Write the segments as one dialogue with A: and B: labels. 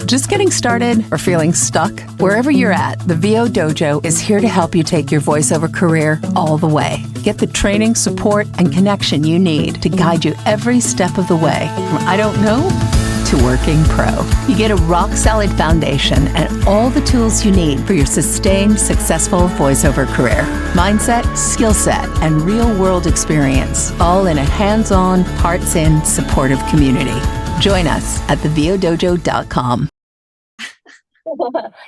A: Just getting started or feeling stuck? Wherever you're at, the VO Dojo is here to help you take your voiceover career all the way. Get the training, support, and connection you need to guide you every step of the way from I don't know to working pro. You get a rock-solid foundation and all the tools you need for your sustained, successful voiceover career. Mindset, skill set, and real-world experience, all in a hands-on, hearts-in, supportive community. Join us at thevodojo.com.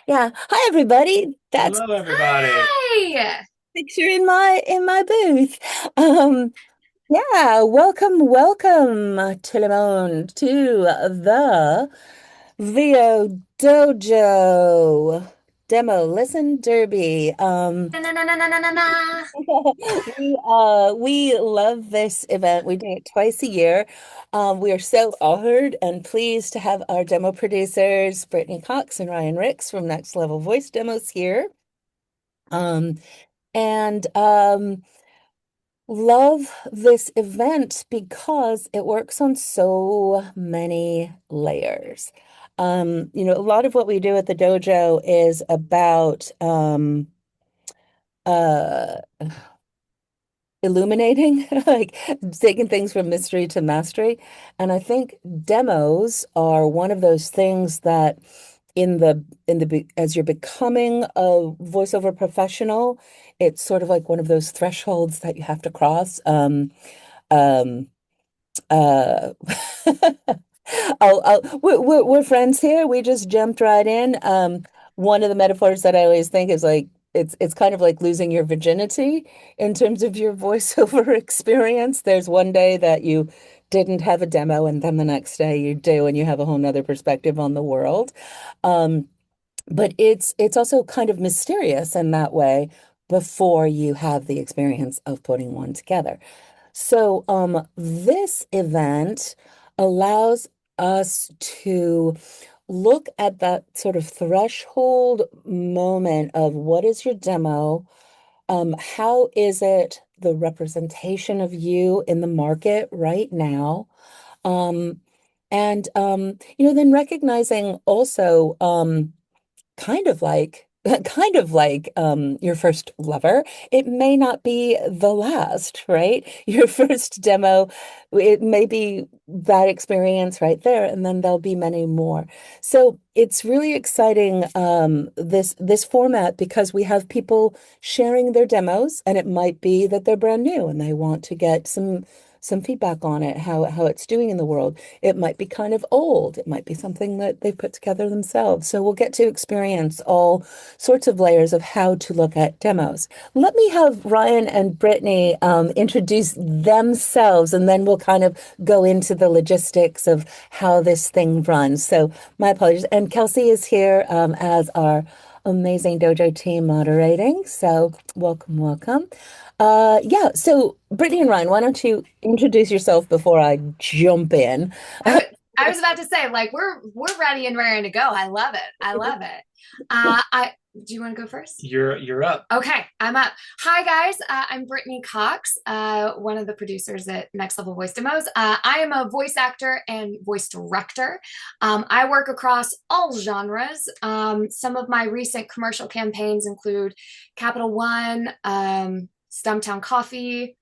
B: Yeah. Hi, everybody. That's
C: Hello, everybody.
D: Hi.
B: picture in my booth. Yeah. Welcome to Le Monde to the VO Dojo demo listen derby. We love this event. We do it twice a year. We are so honored and pleased to have our demo producers, Brittany Cox and Ryan Ricks from Next Level Voice Demos here. Love this event because it works on so many layers. A lot of what we do at the dojo is about illuminating, like taking things from mystery to mastery. And I think demos are one of those things that as you're becoming a voiceover professional, it's sort of like one of those thresholds that you have to cross. We're friends here. We just jumped right in. One of the metaphors that I always think is like it's kind of like losing your virginity in terms of your voiceover experience. There's one day that you didn't have a demo, and then the next day you do, and you have a whole nother perspective on the world. But it's also kind of mysterious in that way before you have the experience of putting one together. So this event allows us to look at that sort of threshold moment of what is your demo? How is it the representation of you in the market right now? Then recognizing also kind of like your first lover, it may not be the last, right? Your first demo, it may be that experience right there, and then there'll be many more. So it's really exciting, this format, because we have people sharing their demos, and it might be that they're brand new and they want to get some feedback on it, how it's doing in the world. It might be kind of old. It might be something that they put together themselves. So we'll get to experience all sorts of layers of how to look at demos. Let me have Ryan and Brittany introduce themselves, and then we'll kind of go into the logistics of how this thing runs. So my apologies. And 𝗏𝗁cy is here as our amazing dojo team moderating. So welcome. So Brittany and Ryan, why don't you introduce yourself before I jump in?
D: I was about to say, like, we're ready and raring to go. I love it. Do you want to go first?
C: You're up.
D: Okay, I'm up. Hi guys, I'm Brittany Cox, one of the producers at Next Level Voice Demos. I am a voice actor and voice director. I work across all genres. Some of my recent commercial campaigns include Capital One, Stumptown Coffee,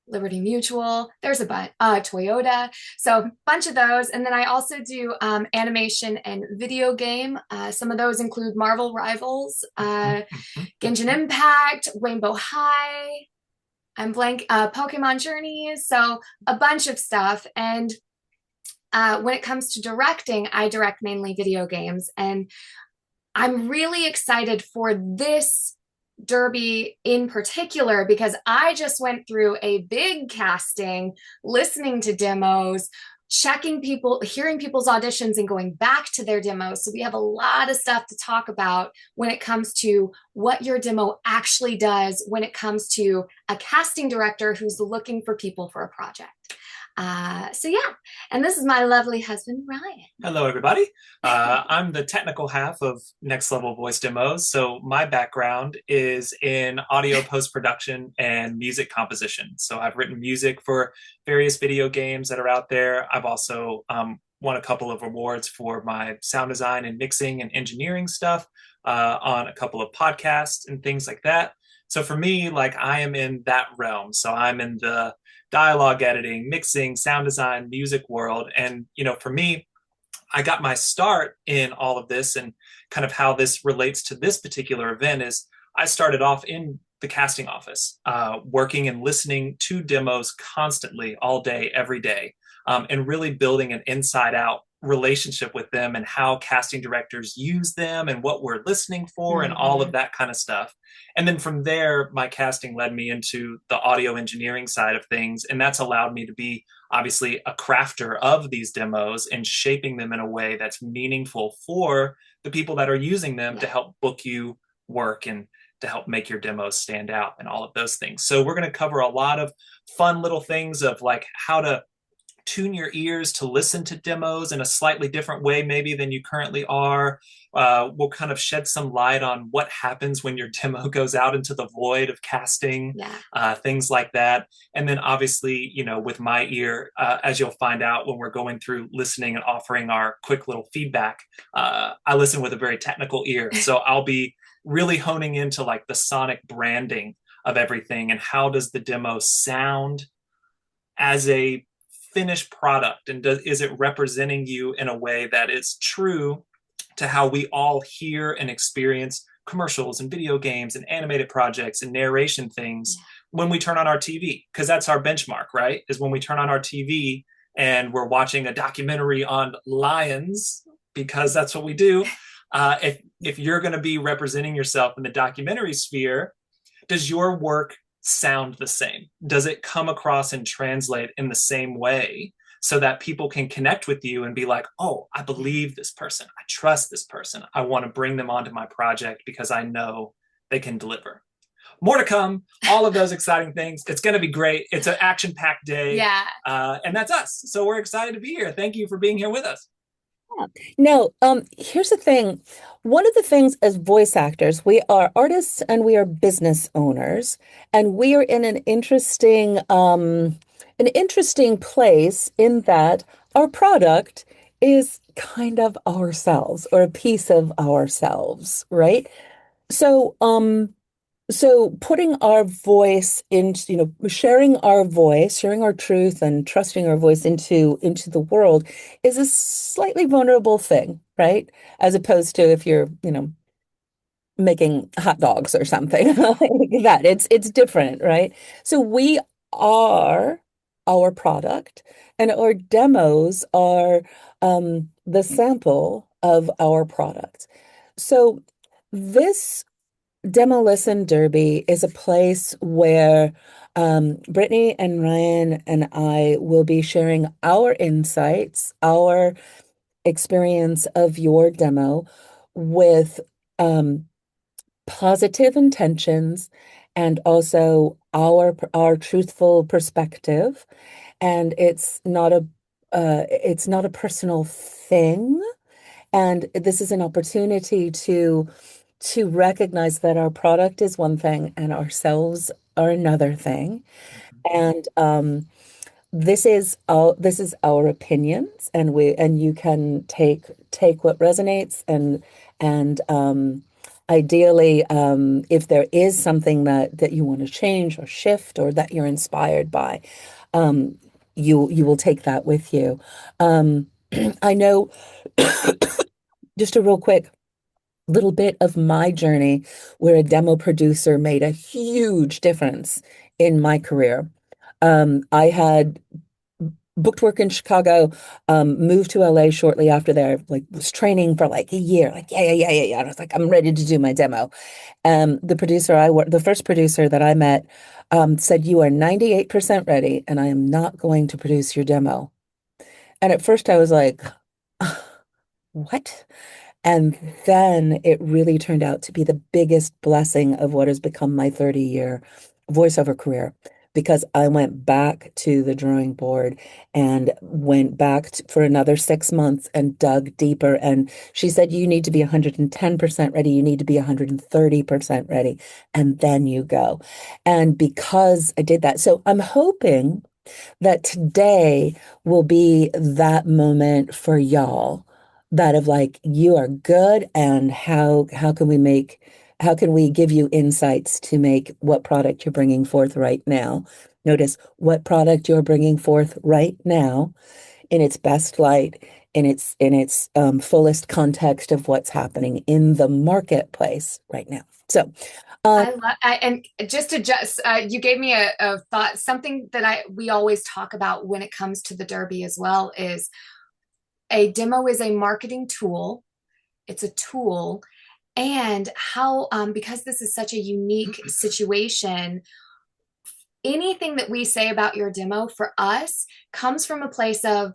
D: Liberty Mutual, there's a bunch, Toyota, so a bunch of those. And then I also do animation and video game. Some of those include Marvel Rivals, Genshin Impact, Rainbow High, Pokemon Journeys, so a bunch of stuff. And when it comes to directing, I direct mainly video games. And I'm really excited for this derby in particular because I just went through a big casting, listening to demos, checking people, hearing people's auditions and going back to their demos. So we have a lot of stuff to talk about when it comes to what your demo actually does when it comes to a casting director who's looking for people for a project. And this is my lovely husband, Ryan.
C: Hello, everybody. I'm the technical half of Next Level Voice Demos. So my background is in audio post-production and music composition. So I've written music for various video games that are out there. I've also won a couple of awards for my sound design and mixing and engineering stuff on a couple of podcasts and things like that. So for me, like I am in that realm. So I'm in the dialogue editing, mixing, sound design, music world. And, for me, I got my start in all of this, and kind of how this relates to this particular event is I started off in the casting office, working and listening to demos constantly all day, every day, and really building an inside out relationship with them and how casting directors use them and what we're listening for and all of that kind of stuff. And then from there, my casting led me into the audio engineering side of things. And that's allowed me to be obviously a crafter of these demos and shaping them in a way that's meaningful for the people that are using them to help book you work and to help make your demos stand out and all of those things. So we're going to cover a lot of fun little things of like how to tune your ears to listen to demos in a slightly different way maybe than you currently are. We'll kind of shed some light on what happens when your demo goes out into the void of casting, things like that. And then obviously, with my ear, as you'll find out when we're going through listening and offering our quick little feedback, I listen with a very technical ear. So I'll be really honing into like the sonic branding of everything and how does the demo sound as a finished product, and is it representing you in a way that is true to how we all hear and experience commercials and video games and animated projects and narration things when we turn on our TV? Because that's our benchmark, right? Is when we turn on our TV and we're watching a documentary on lions, because that's what we do. If you're going to be representing yourself in the documentary sphere, does your work sound the same? Does it come across and translate in the same way so that people can connect with you and be like, oh, I believe this person. I trust this person. I want to bring them onto my project because I know they can deliver. More to come, all of those exciting things. It's going to be great. It's an action-packed day. And that's us. So we're excited to be here. Thank you for being here with us.
B: Now, here's the thing. One of the things as voice actors, we are artists and we are business owners, and we are in an interesting place in that our product is kind of ourselves or a piece of ourselves, right? So putting our voice into, sharing our voice, sharing our truth and trusting our voice into the world is a slightly vulnerable thing, right? As opposed to if you're, making hot dogs or something like that. It's different, right? So we are our product and our demos are the sample of our product. So this Demo Listen Derby is a place where Brittany and Ryan and I will be sharing our insights, our experience of your demo with positive intentions and also our truthful perspective. And it's not a personal thing. And this is an opportunity to recognize that our product is one thing and ourselves are another thing. And this is our opinions, and you can take what resonates and ideally, if there is something that you want to change or shift or that you're inspired by, you will take that with you. I know just a real quick little bit of my journey where a demo producer made a huge difference in my career. I had booked work in Chicago, moved to LA shortly after there, was training for a year, yeah. And I was like, I'm ready to do my demo. The first producer that I met said, you are 98% ready and I am not going to produce your demo. And at first I was like, what? And then it really turned out to be the biggest blessing of what has become my 30-year voiceover career, because I went back to the drawing board and went back for another 6 months and dug deeper. And she said, you need to be 110% ready. You need to be 130% ready. And then you go. And because I did that, so I'm hoping that today will be that moment for y'all, that of like, you are good, and how can we give you insights to make what product you're bringing forth right now. Notice what product you're bringing forth right now in its best light, in its fullest context of what's happening in the marketplace right now. So
D: and just you gave me a thought. Something that we always talk about when it comes to the Derby as well is a demo is a marketing tool. It's a tool, and how because this is such a unique situation, anything that we say about your demo for us comes from a place of,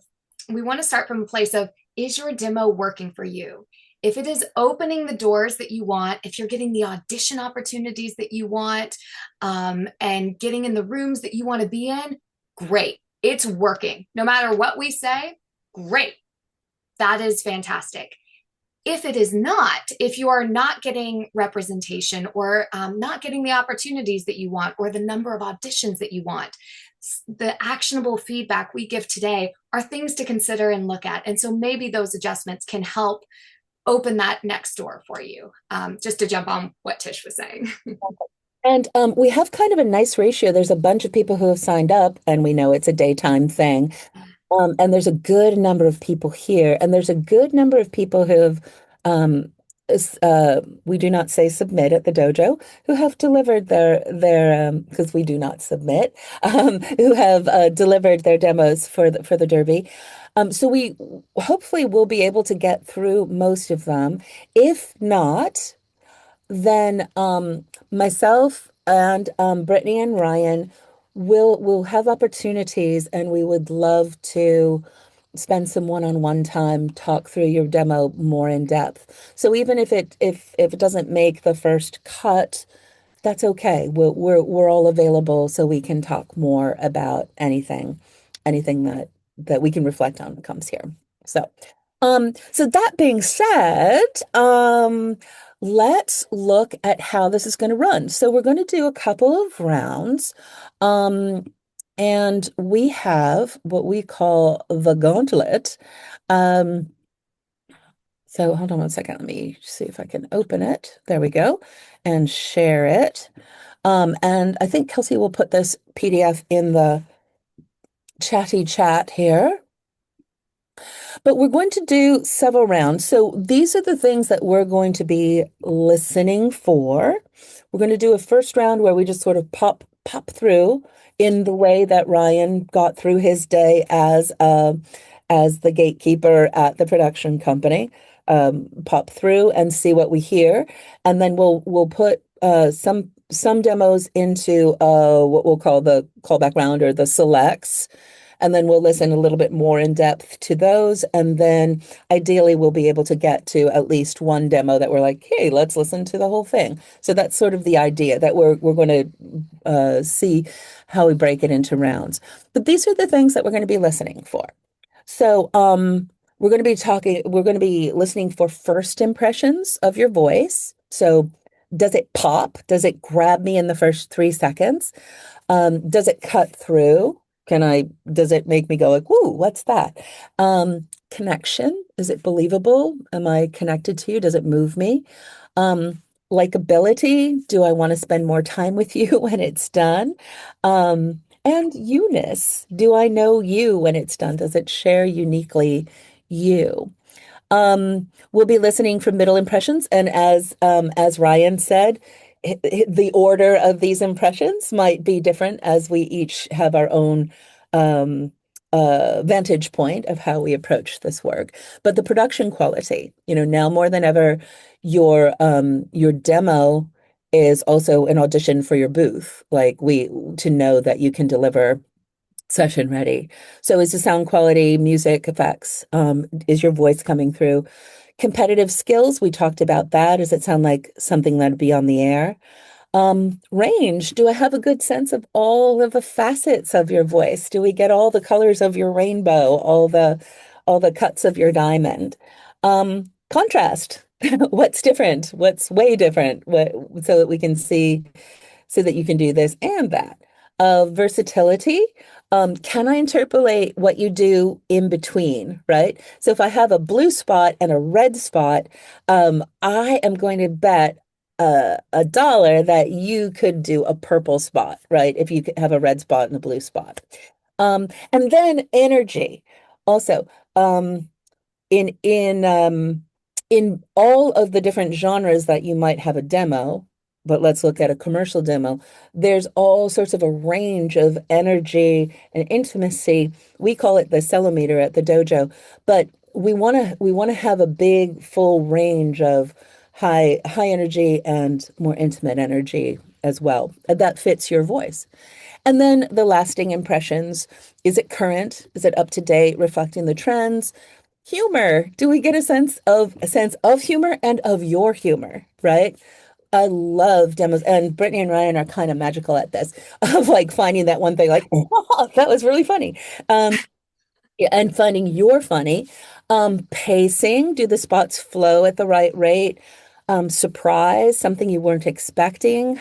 D: we want to start from a place of, is your demo working for you? If it is opening the doors that you want, if you're getting the audition opportunities that you want, and getting in the rooms that you want to be in, great. It's working. No matter what we say, great. That is fantastic. If it is not, if you are not getting representation, or not getting the opportunities that you want, or the number of auditions that you want, the actionable feedback we give today are things to consider and look at. And so maybe those adjustments can help open that next door for you, just to jump on what Tish was saying.
B: And we have kind of a nice ratio. There's a bunch of people who have signed up, and we know it's a daytime thing. And there's a good number of people here, and there's a good number of people who have, we do not say submit at the dojo, who have delivered their because we do not submit, who have delivered their demos for the Derby. So we hopefully will be able to get through most of them. If not, then myself and Brittany and Ryan will have opportunities, and we would love to spend some one-on-one time, talk through your demo more in depth. So even if it doesn't make the first cut, that's okay. We're all available, so we can talk more about anything that we can reflect on comes here. So that being said, let's look at how this is going to run. So we're going to do a couple of rounds. And we have what we call the gauntlet. So hold on one second. Let me see if I can open it. There we go. And share it. And I think Kelsey will put this PDF in the chatty chat here. But we're going to do several rounds. So these are the things that we're going to be listening for. We're going to do a first round where we just sort of pop through in the way that Ryan got through his day as the gatekeeper at the production company. Pop through and see what we hear, and then we'll put some demos into what we'll call the callback round, or the selects. And then we'll listen a little bit more in depth to those. And then ideally we'll be able to get to at least one demo that we're like, hey, let's listen to the whole thing. So that's sort of the idea, that we're going to see how we break it into rounds. But these are the things that we're going to be listening for. So we're going to be listening for first impressions of your voice. So does it pop? Does it grab me in the first 3 seconds? Does it cut through? Does it make me go like, whoa, what's that? Connection, is it believable? Am I connected to you? Does it move me? Likability, do I want to spend more time with you when it's done? And you-ness, do I know you when it's done? Does it share uniquely you? We'll be listening for middle impressions. And as Ryan said, the order of these impressions might be different, as we each have our own vantage point of how we approach this work. But the production quality, now more than ever, your demo is also an audition for your booth. Like to know that you can deliver session ready. So is the sound quality, music effects, is your voice coming through? Competitive skills, we talked about that. Does it sound like something that'd be on the air? Range, do I have a good sense of all of the facets of your voice? Do we get all the colors of your rainbow, all the cuts of your diamond? Contrast, what's different? What's way different? So that we can see, so that you can do this and that. Versatility, can I interpolate what you do in between, right? So if I have a blue spot and a red spot, I am going to bet $1 that you could do a purple spot, right? If you could have a red spot and a blue spot. And then energy. Also, in all of the different genres that you might have a demo, but let's look at a commercial demo. There's all sorts of a range of energy and intimacy. We call it the cellometer at the dojo, but we want to have a big full range of high energy and more intimate energy as well. That fits your voice. And then the lasting impressions. Is it current? Is it up to date, reflecting the trends? Humor. Do we get a sense of humor and of your humor, right? I love demos, and Brittany and Ryan are kind of magical at this, of like finding that one thing, like, oh, that was really funny. And finding you're funny. Pacing, do the spots flow at the right rate? Surprise, something you weren't expecting.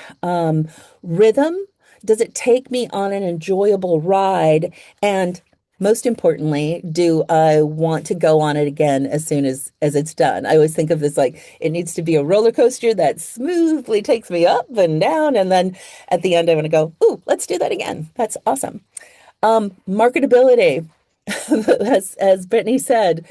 B: Rhythm, does it take me on an enjoyable ride? And most importantly, do I want to go on it again as soon as it's done? I always think of this like it needs to be a roller coaster that smoothly takes me up and down. And then at the end, I want to go, ooh, let's do that again. That's awesome. Marketability, as Brittany said,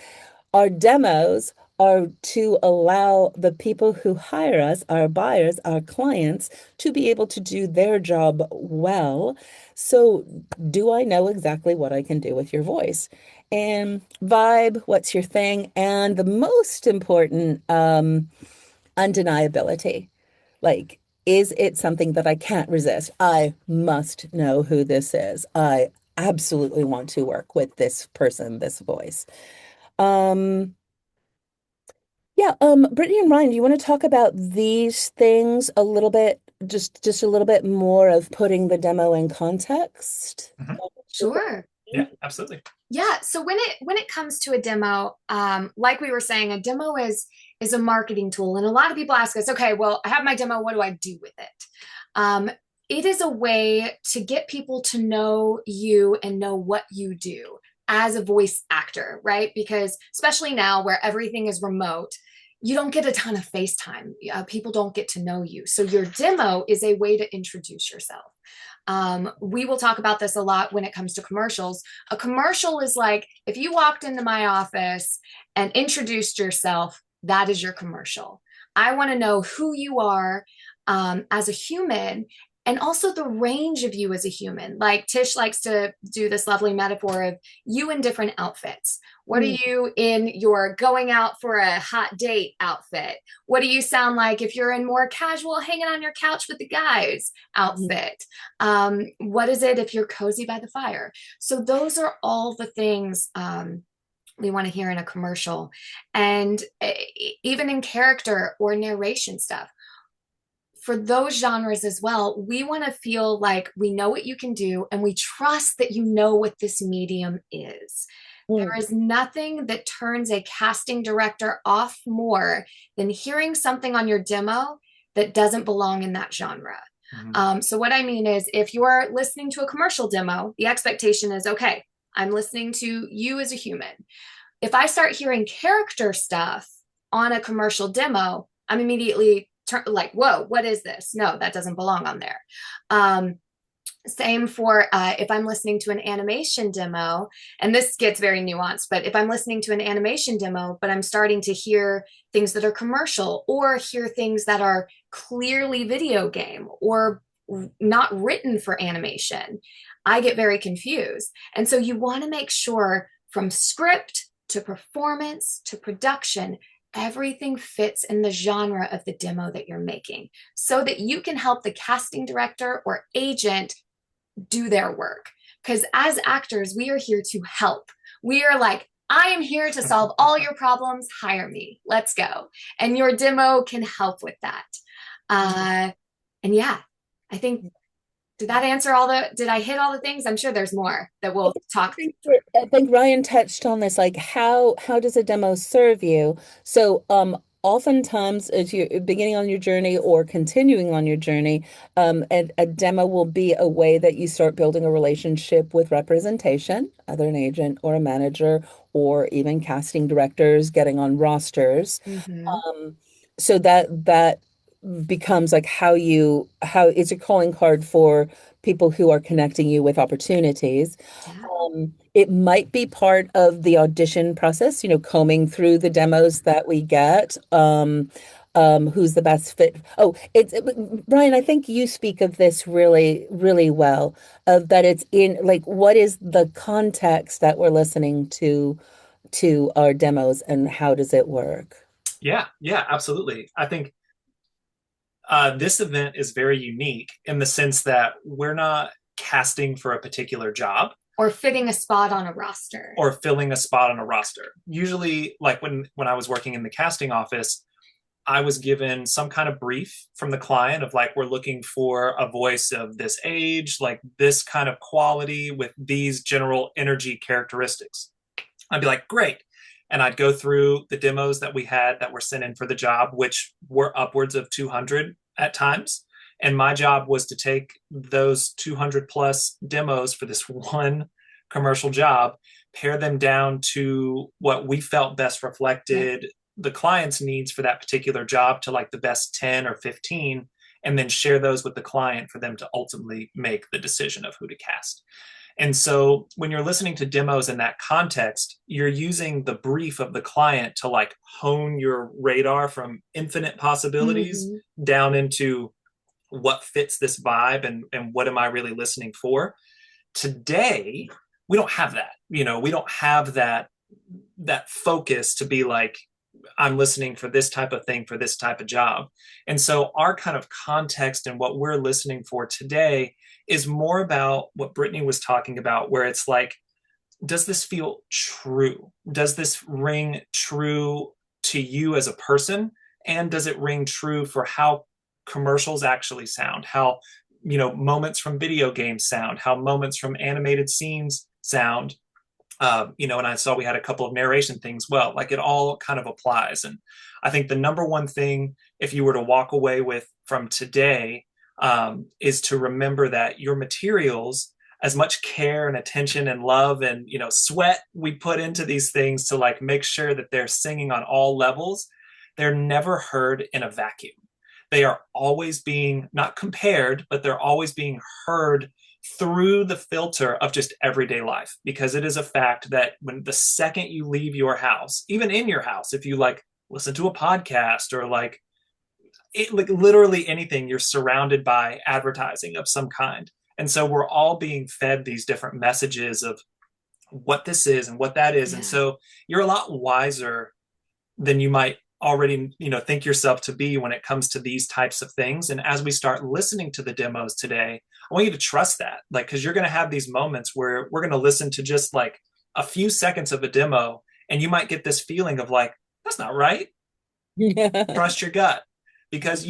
B: our demos are to allow the people who hire us, our buyers, our clients, to be able to do their job well. So do I know exactly what I can do with your voice? And vibe, what's your thing? And the most important, undeniability. Like, is it something that I can't resist? I must know who this is. I absolutely want to work with this person, this voice. Yeah, Brittany and Ryan, do you want to talk about these things a little bit, just a little bit more of putting the demo in context?
C: Mhm.
D: Sure.
C: Yeah, absolutely.
D: Yeah. So when it comes to a demo, like we were saying, a demo is a marketing tool. And a lot of people ask us, okay, well, I have my demo, what do I do with it? It is a way to get people to know you and know what you do as a voice actor, right? Because especially now where everything is remote, you don't get a ton of face time. People don't get to know you. So your demo is a way to introduce yourself. We will talk about this a lot when it comes to commercials. A commercial is like, if you walked into my office and introduced yourself, that is your commercial. I want to know who you are as a human, and also the range of you as a human. Like Tish likes to do this lovely metaphor of you in different outfits. What are you in your going out for a hot date outfit? What do you sound like if you're in more casual hanging on your couch with the guys outfit? What is it if you're cozy by the fire? So those are all the things we want to hear in a commercial. And even in character or narration stuff. For those genres as well, we want to feel like we know what you can do and we trust that you know what this medium is. There is nothing that turns a casting director off more than hearing something on your demo that doesn't belong in that genre. So what I mean is, if you're listening to a commercial demo, the expectation is, okay, I'm listening to you as a human. If I start hearing character stuff on a commercial demo, I'm immediately like, whoa, what is this? No, that doesn't belong on there. Same for if I'm listening to an animation demo, and this gets very nuanced, but if I'm listening to an animation demo, but I'm starting to hear things that are commercial or hear things that are clearly video game or not written for animation, I get very confused. And so you want to make sure from script to performance to production, everything fits in the genre of the demo that you're making so that you can help the casting director or agent do their work. Because as actors, we are here to help. We are like, I am here to solve all your problems. Hire me. Let's go. And your demo can help with that. And yeah, I think, did that answer did I hit all the things? I'm sure there's more that we'll talk.
B: I think Ryan touched on this, like how does a demo serve you? So oftentimes, as you're beginning on your journey or continuing on your journey, a demo will be a way that you start building a relationship with representation, either an agent or a manager, or even casting directors, getting on rosters.
D: Mm-hmm.
B: So that becomes like how it's a calling card for people who are connecting you with opportunities.
D: Yeah.
B: It might be part of the audition process, combing through the demos that we get. Who's the best fit? Oh, Brian, I think you speak of this really, really well, of that it's in like what is the context that we're listening to our demos and how does it work?
C: Yeah, absolutely. I think this event is very unique in the sense that we're not casting for a particular job.
D: Or fitting a spot on a roster.
C: Or filling a spot on a roster. Usually, like when I was working in the casting office, I was given some kind of brief from the client of like, we're looking for a voice of this age, like this kind of quality with these general energy characteristics. I'd be like, great. And I'd go through the demos that we had that were sent in for the job, which were upwards of 200 at times. And my job was to take those 200 plus demos for this one commercial job, pare them down to what we felt best reflected the client's needs for that particular job to like the best 10 or 15, and then share those with the client for them to ultimately make the decision of who to cast. And so when you're listening to demos in that context, you're using the brief of the client to like hone your radar from infinite possibilities down into what fits this vibe and what am I really listening for. Today, we don't have that. We don't have that focus to be like, I'm listening for this type of thing for this type of job. And so our kind of context and what we're listening for today is more about what Brittany was talking about, where it's like, does this feel true? Does this ring true to you as a person? And does it ring true for how commercials actually sound, how moments from video games sound, how moments from animated scenes sound, and I saw we had a couple of narration things. Well, like it all kind of applies. And I think the number one thing, if you were to walk away with from today, is to remember that your materials, as much care and attention and love and sweat we put into these things to like make sure that they're singing on all levels, they're never heard in a vacuum. They are always being not compared, but they're always being heard through the filter of just everyday life. Because it is a fact that when the second you leave your house, even in your house, if you like listen to a podcast or like literally anything, you're surrounded by advertising of some kind. And so we're all being fed these different messages of what this is and what that is. Yeah. And so you're a lot wiser than you might already think yourself to be when it comes to these types of things. And as we start listening to the demos today, I want you to trust that, like, because you're going to have these moments where we're going to listen to just like a few seconds of a demo and you might get this feeling of like, that's not right. Yeah. Trust your gut, because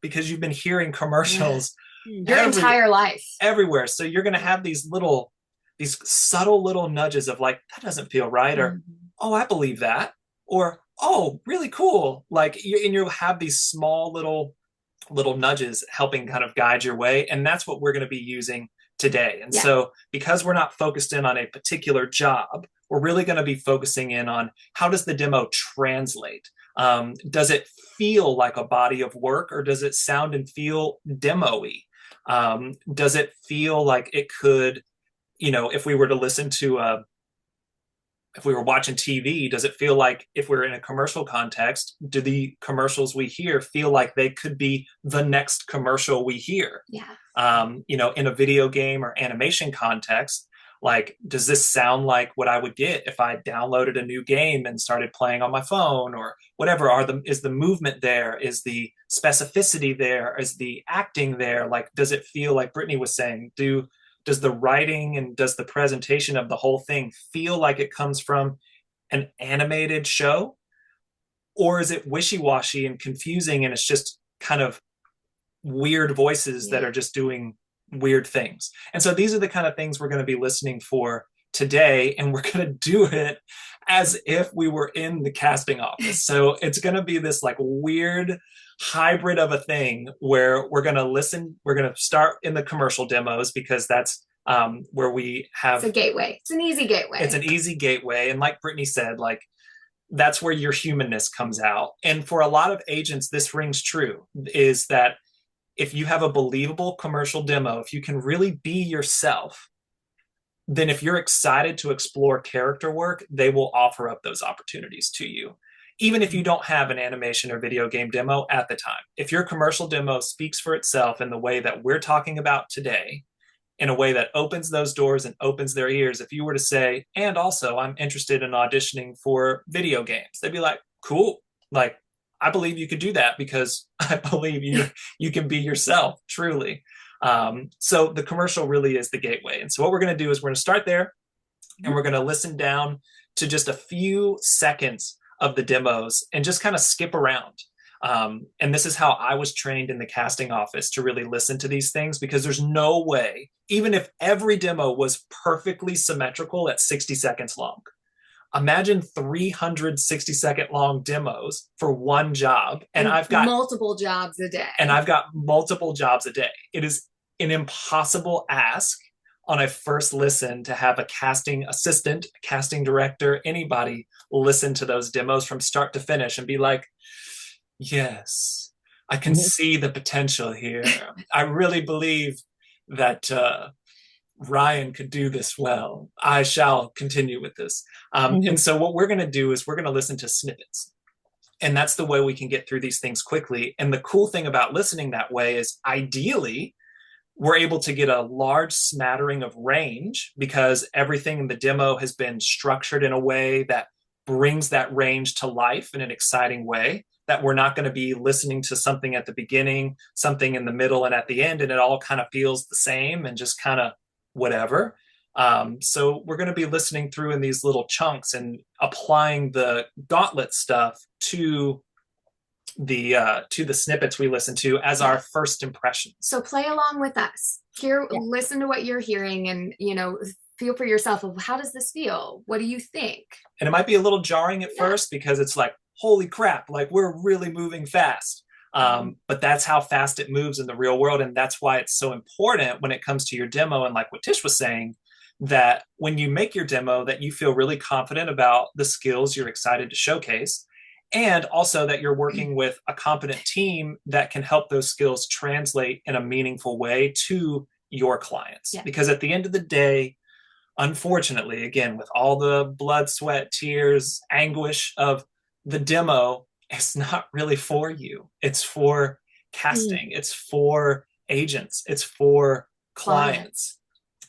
C: because you've been hearing commercials
D: your entire life
C: everywhere. So you're going to have these subtle little nudges of like, that doesn't feel right. Or, oh, I believe that. Or, oh, really cool. Like, you'll have these small little nudges helping kind of guide your way. And that's what we're going to be using today. And so because we're not focused in on a particular job, we're really going to be focusing in on how does the demo translate? Does it feel like a body of work, or does it sound and feel demo-y? Does it feel like it could, if we were to listen to if we were watching TV, does it feel like if we're in a commercial context, do the commercials we hear feel like they could be the next commercial we hear? Yeah. In a video game or animation context, like, does this sound like what I would get if I downloaded a new game and started playing on my phone or whatever? Is the movement there? Is the specificity there? Is the acting there? Like, does it feel like Brittany was saying, does the writing and does the presentation of the whole thing feel like it comes from an animated show? Or is it wishy-washy and confusing and it's just kind of weird voices that are just doing weird things? And so these are the kind of things we're going to be listening for today, and we're going to do it as if we were in the casting office. So it's going to be this like weird hybrid of a thing where we're going to listen. We're going to start in the commercial demos because that's where we have
D: it's a gateway. It's an easy gateway.
C: It's an easy gateway. And like Brittany said, like that's where your humanness comes out. And for a lot of agents, this rings true, is that if you have a believable commercial demo, if you can really be yourself, then if you're excited to explore character work, they will offer up those opportunities to you. Even if you don't have an animation or video game demo at the time. If your commercial demo speaks for itself in the way that we're talking about today, in a way that opens those doors and opens their ears, if you were to say, and also I'm interested in auditioning for video games, they'd be like, cool. Like, I believe you could do that because I believe you can be yourself, truly. So the commercial really is the gateway. And so what we're going to do is we're going to start there and we're going to listen down to just a few seconds of the demos and just kind of skip around. And this is how I was trained in the casting office, to really listen to these things, because there's no way, even if every demo was perfectly symmetrical at 60 seconds long, imagine 360-second long demos for one job. And I've got
D: multiple jobs a day.
C: And I've got multiple jobs a day. It is an impossible ask on a first listen to have a casting assistant, a casting director, anybody listen to those demos from start to finish and be like, yes, I can see the potential here. I really believe that Ryan could do this well. I shall continue with this. And so what we're going to do is we're going to listen to snippets. And that's the way we can get through these things quickly. And the cool thing about listening that way is ideally, we're able to get a large smattering of range because everything in the demo has been structured in a way that brings that range to life in an exciting way, that we're not going to be listening to something at the beginning, something in the middle, and at the end, and it all kind of feels the same and just kind of whatever. So we're going to be listening through in these little chunks and applying the gauntlet stuff to the snippets we listen to as our first impressions.
D: So play along with us. Listen to what you're hearing, and feel for yourself of how does this feel? What do you think?
C: And it might be a little jarring at first because it's like, holy crap, like we're really moving fast. But that's how fast it moves in the real world. And that's why it's so important when it comes to your demo. And like what Tish was saying, that when you make your demo, that you feel really confident about the skills you're excited to showcase. And also that you're working with a competent team that can help those skills translate in a meaningful way to your clients. Yeah. Because at the end of the day, unfortunately, again, with all the blood, sweat, tears, anguish of the demo, it's not really for you. It's for casting. It's for agents. It's for clients.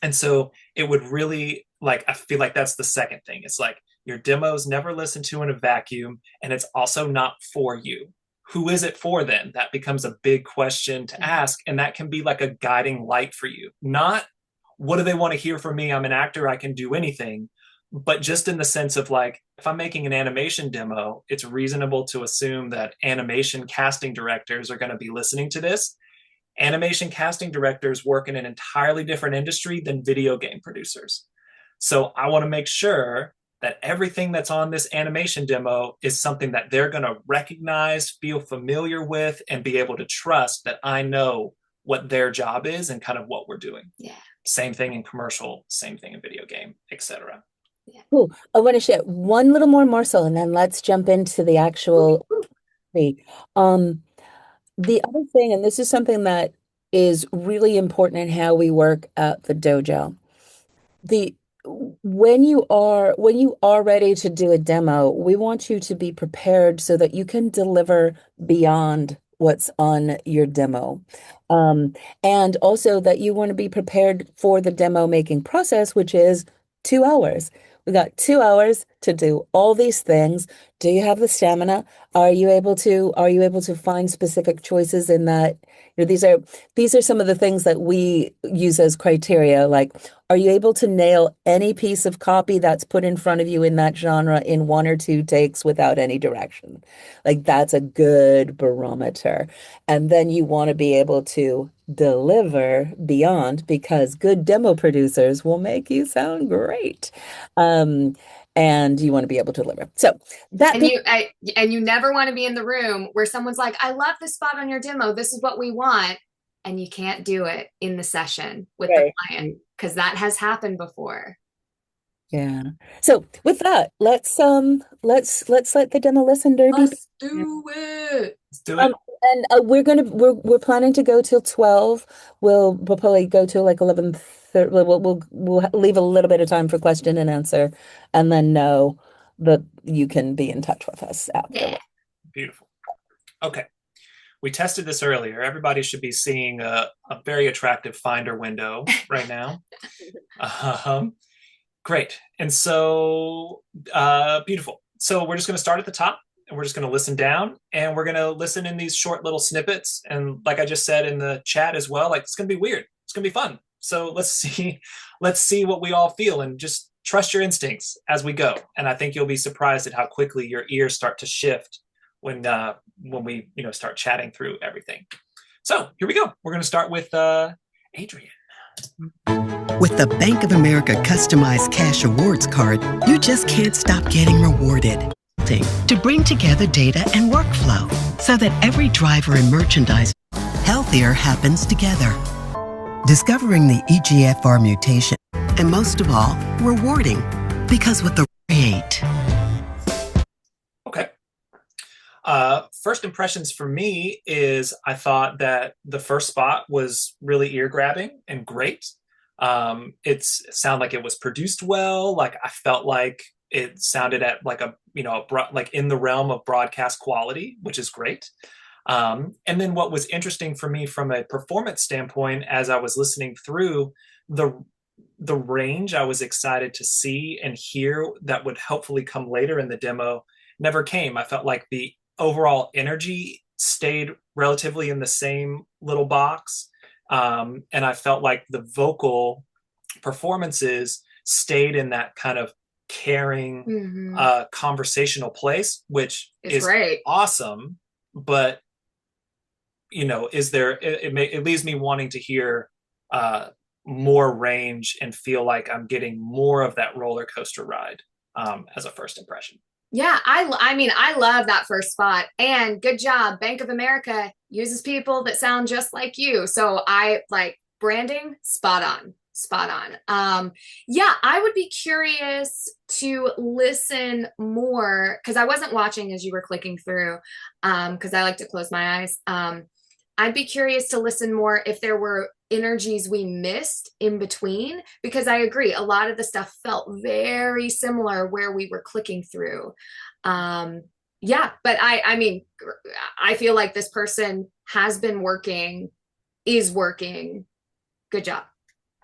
C: And so it would really, like, I feel like that's the second thing. It's like your demo's never listened to in a vacuum, and it's also not for you. Who is it for then? That becomes a big question to ask. And that can be like a guiding light for you. Not what do they want to hear from me? I'm an actor. I can do anything. But just in the sense of like, if I'm making an animation demo, it's reasonable to assume that animation casting directors are going to be listening to this. Animation casting directors work in an entirely different industry than video game producers. So I want to make sure that everything that's on this animation demo is something that they're going to recognize, feel familiar with, and be able to trust that I know what their job is and kind of what we're doing. Yeah. Same thing in commercial, same thing in video game, etc.
B: Yeah. Cool. I want to share one little more morsel and then let's jump into the actual the other thing, and this is something that is really important in how we work at the dojo. When you are ready to do a demo, we want you to be prepared so that you can deliver beyond what's on your demo. And also that you want to be prepared for the demo making process, which is 2 hours. We got 2 hours to do all these things. Do you have the stamina? Are you able to find specific choices in that? These are some of the things that we use as criteria. Like, are you able to nail any piece of copy that's put in front of you in that genre in 1 or 2 takes without any direction? Like, that's a good barometer. And then you want to be able to deliver beyond, because good demo producers will make you sound great. and you want to be able to deliver. So that
D: and you never want to be in the room where someone's like, I love this spot on your demo. This is what we want. And you can't do it in the session with the client, because that has happened before.
B: Yeah. So with that, let's let the demo listen, 𝗪𝗡.
D: Let's do it.
C: Let's do it.
B: And we're planning to go till 12. We'll probably go till like 11:30. We'll leave a little bit of time for question and answer, and then know that you can be in touch with us after.
D: Yeah.
C: Beautiful. Okay. We tested this earlier. Everybody should be seeing a very attractive Finder window right now. Great. And so, beautiful. So we're just going to start at the top, and we're just going to listen down, and we're going to listen in these short little snippets. And like I just said in the chat as well, like, it's going to be weird. It's going to be fun. So let's see what we all feel, and just trust your instincts as we go. And I think you'll be surprised at how quickly your ears start to shift when we start chatting through everything. So here we go. We're going to start with Adrian.
E: With the Bank of America customized cash awards card, you just can't stop getting rewarded. To bring together data and workflow so that every driver and merchandise healthier happens together. Discovering the EGFR mutation, and most of all, rewarding, because with the rate.
C: Okay. First impressions for me is I thought that the first spot was really ear grabbing and great. It sounded like it was produced well. Like, I felt like it sounded at like like in the realm of broadcast quality, which is great. And then what was interesting for me from a performance standpoint, as I was listening through, the range I was excited to see and hear that would hopefully come later in the demo never came. I felt like the overall energy stayed relatively in the same little box. And I felt like the vocal performances stayed in that kind of caring, conversational place, which is
D: great.
C: Awesome. But, it leaves me wanting to hear more range and feel like I'm getting more of that roller coaster ride as a first impression.
D: Yeah, I love that first spot, and good job. Bank of America uses people that sound just like you. So I like branding, spot on. Yeah, I would be curious to listen more, because I wasn't watching as you were clicking through, because I like to close my eyes. I'd be curious to listen more if there were energies we missed in between, because I agree, a lot of the stuff felt very similar where we were clicking through. Yeah, but I feel like this person has been working, is working. Good job.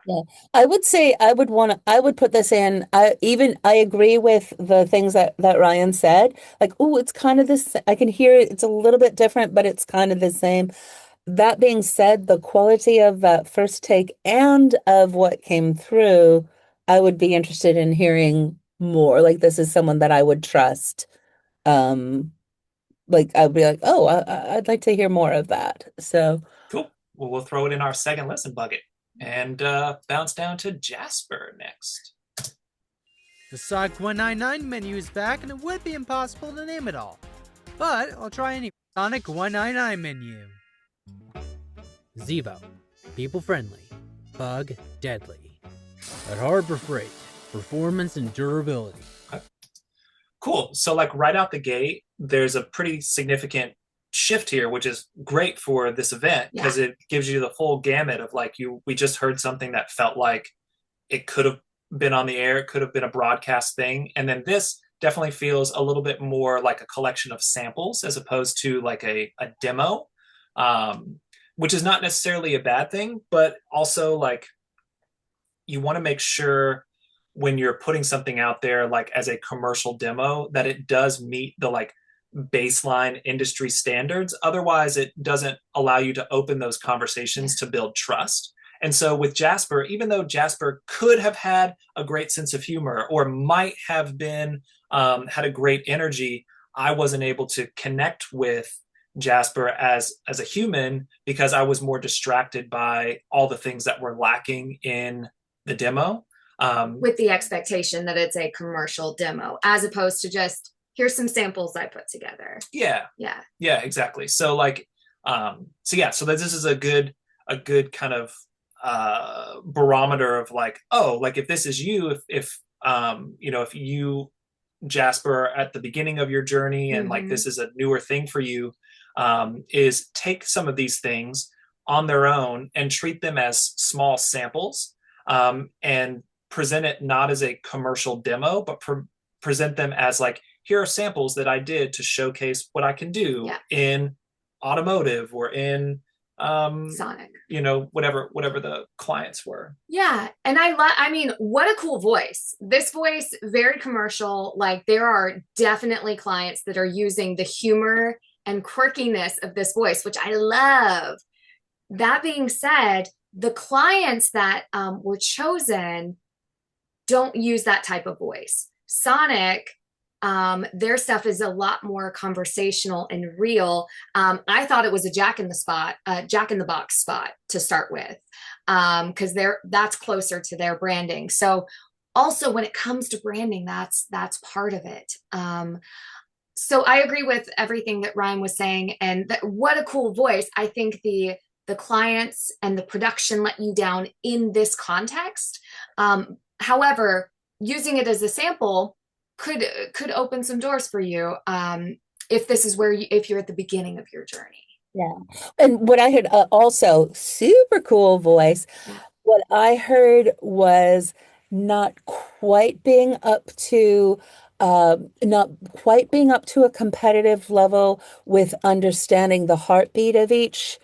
B: Yeah, I would say I would put this in. I agree with the things that Ryan said. Like, oh, it's kind of this. I can hear it. It's a little bit different, but it's kind of the same. That being said, the quality of that first take and of what came through, I would be interested in hearing more. Like, this is someone that I would trust. Like, I'd be like, oh, I'd like to hear more of that. So
C: cool. Well, we'll throw it in our second listen bucket and bounce down to Jasper next.
F: The Sonic 199 menu is back, and it would be impossible to name it all. But I'll try any Sonic 199 menu. Zevo, people friendly, bug deadly. At Harbor Freight, performance and durability.
C: Cool. So like right out the gate, there's a pretty significant shift here, which is great for this event, because it gives you the full gamut of like we just heard something that felt like it could have been on the air, it could have been a broadcast thing, and then this definitely feels a little bit more like a collection of samples as opposed to like a demo, which is not necessarily a bad thing, but also like you want to make sure when you're putting something out there like as a commercial demo that it does meet the like baseline industry standards. Otherwise, it doesn't allow you to open those conversations to build trust. And so with Jasper, even though Jasper could have had a great sense of humor or might have been had a great energy, I wasn't able to connect with Jasper as a human because I was more distracted by all the things that were lacking in the demo.
D: With the expectation that it's a commercial demo, as opposed to just, here's some samples I put together.
C: Yeah, exactly. So like, so this is a good kind of barometer of like, oh, like if this is you, if you, Jasper, at the beginning of your journey, and like this is a newer thing for you, is take some of these things on their own and treat them as small samples, and present it not as a commercial demo, but present them as like, here are samples that I did to showcase what I can do in automotive or in
D: Sonic,
C: whatever the clients were.
D: Yeah. And I mean, what a cool voice. This voice, very commercial. Like, there are definitely clients that are using the humor and quirkiness of this voice, which I love. That being said, the clients that were chosen don't use that type of voice. Sonic, their stuff is a lot more conversational and real. I thought it was a Jack in the Box spot to start with, because that's closer to their branding. So also when it comes to branding, that's part of it. So I agree with everything that Ryan was saying, and what a cool voice. I think the clients and the production let you down in this context. However, using it as a sample could open some doors for you, if this is if you're at the beginning of your journey.
B: Yeah. And what I heard, also super cool voice, what I heard was not quite being up to a competitive level with understanding the heartbeat of each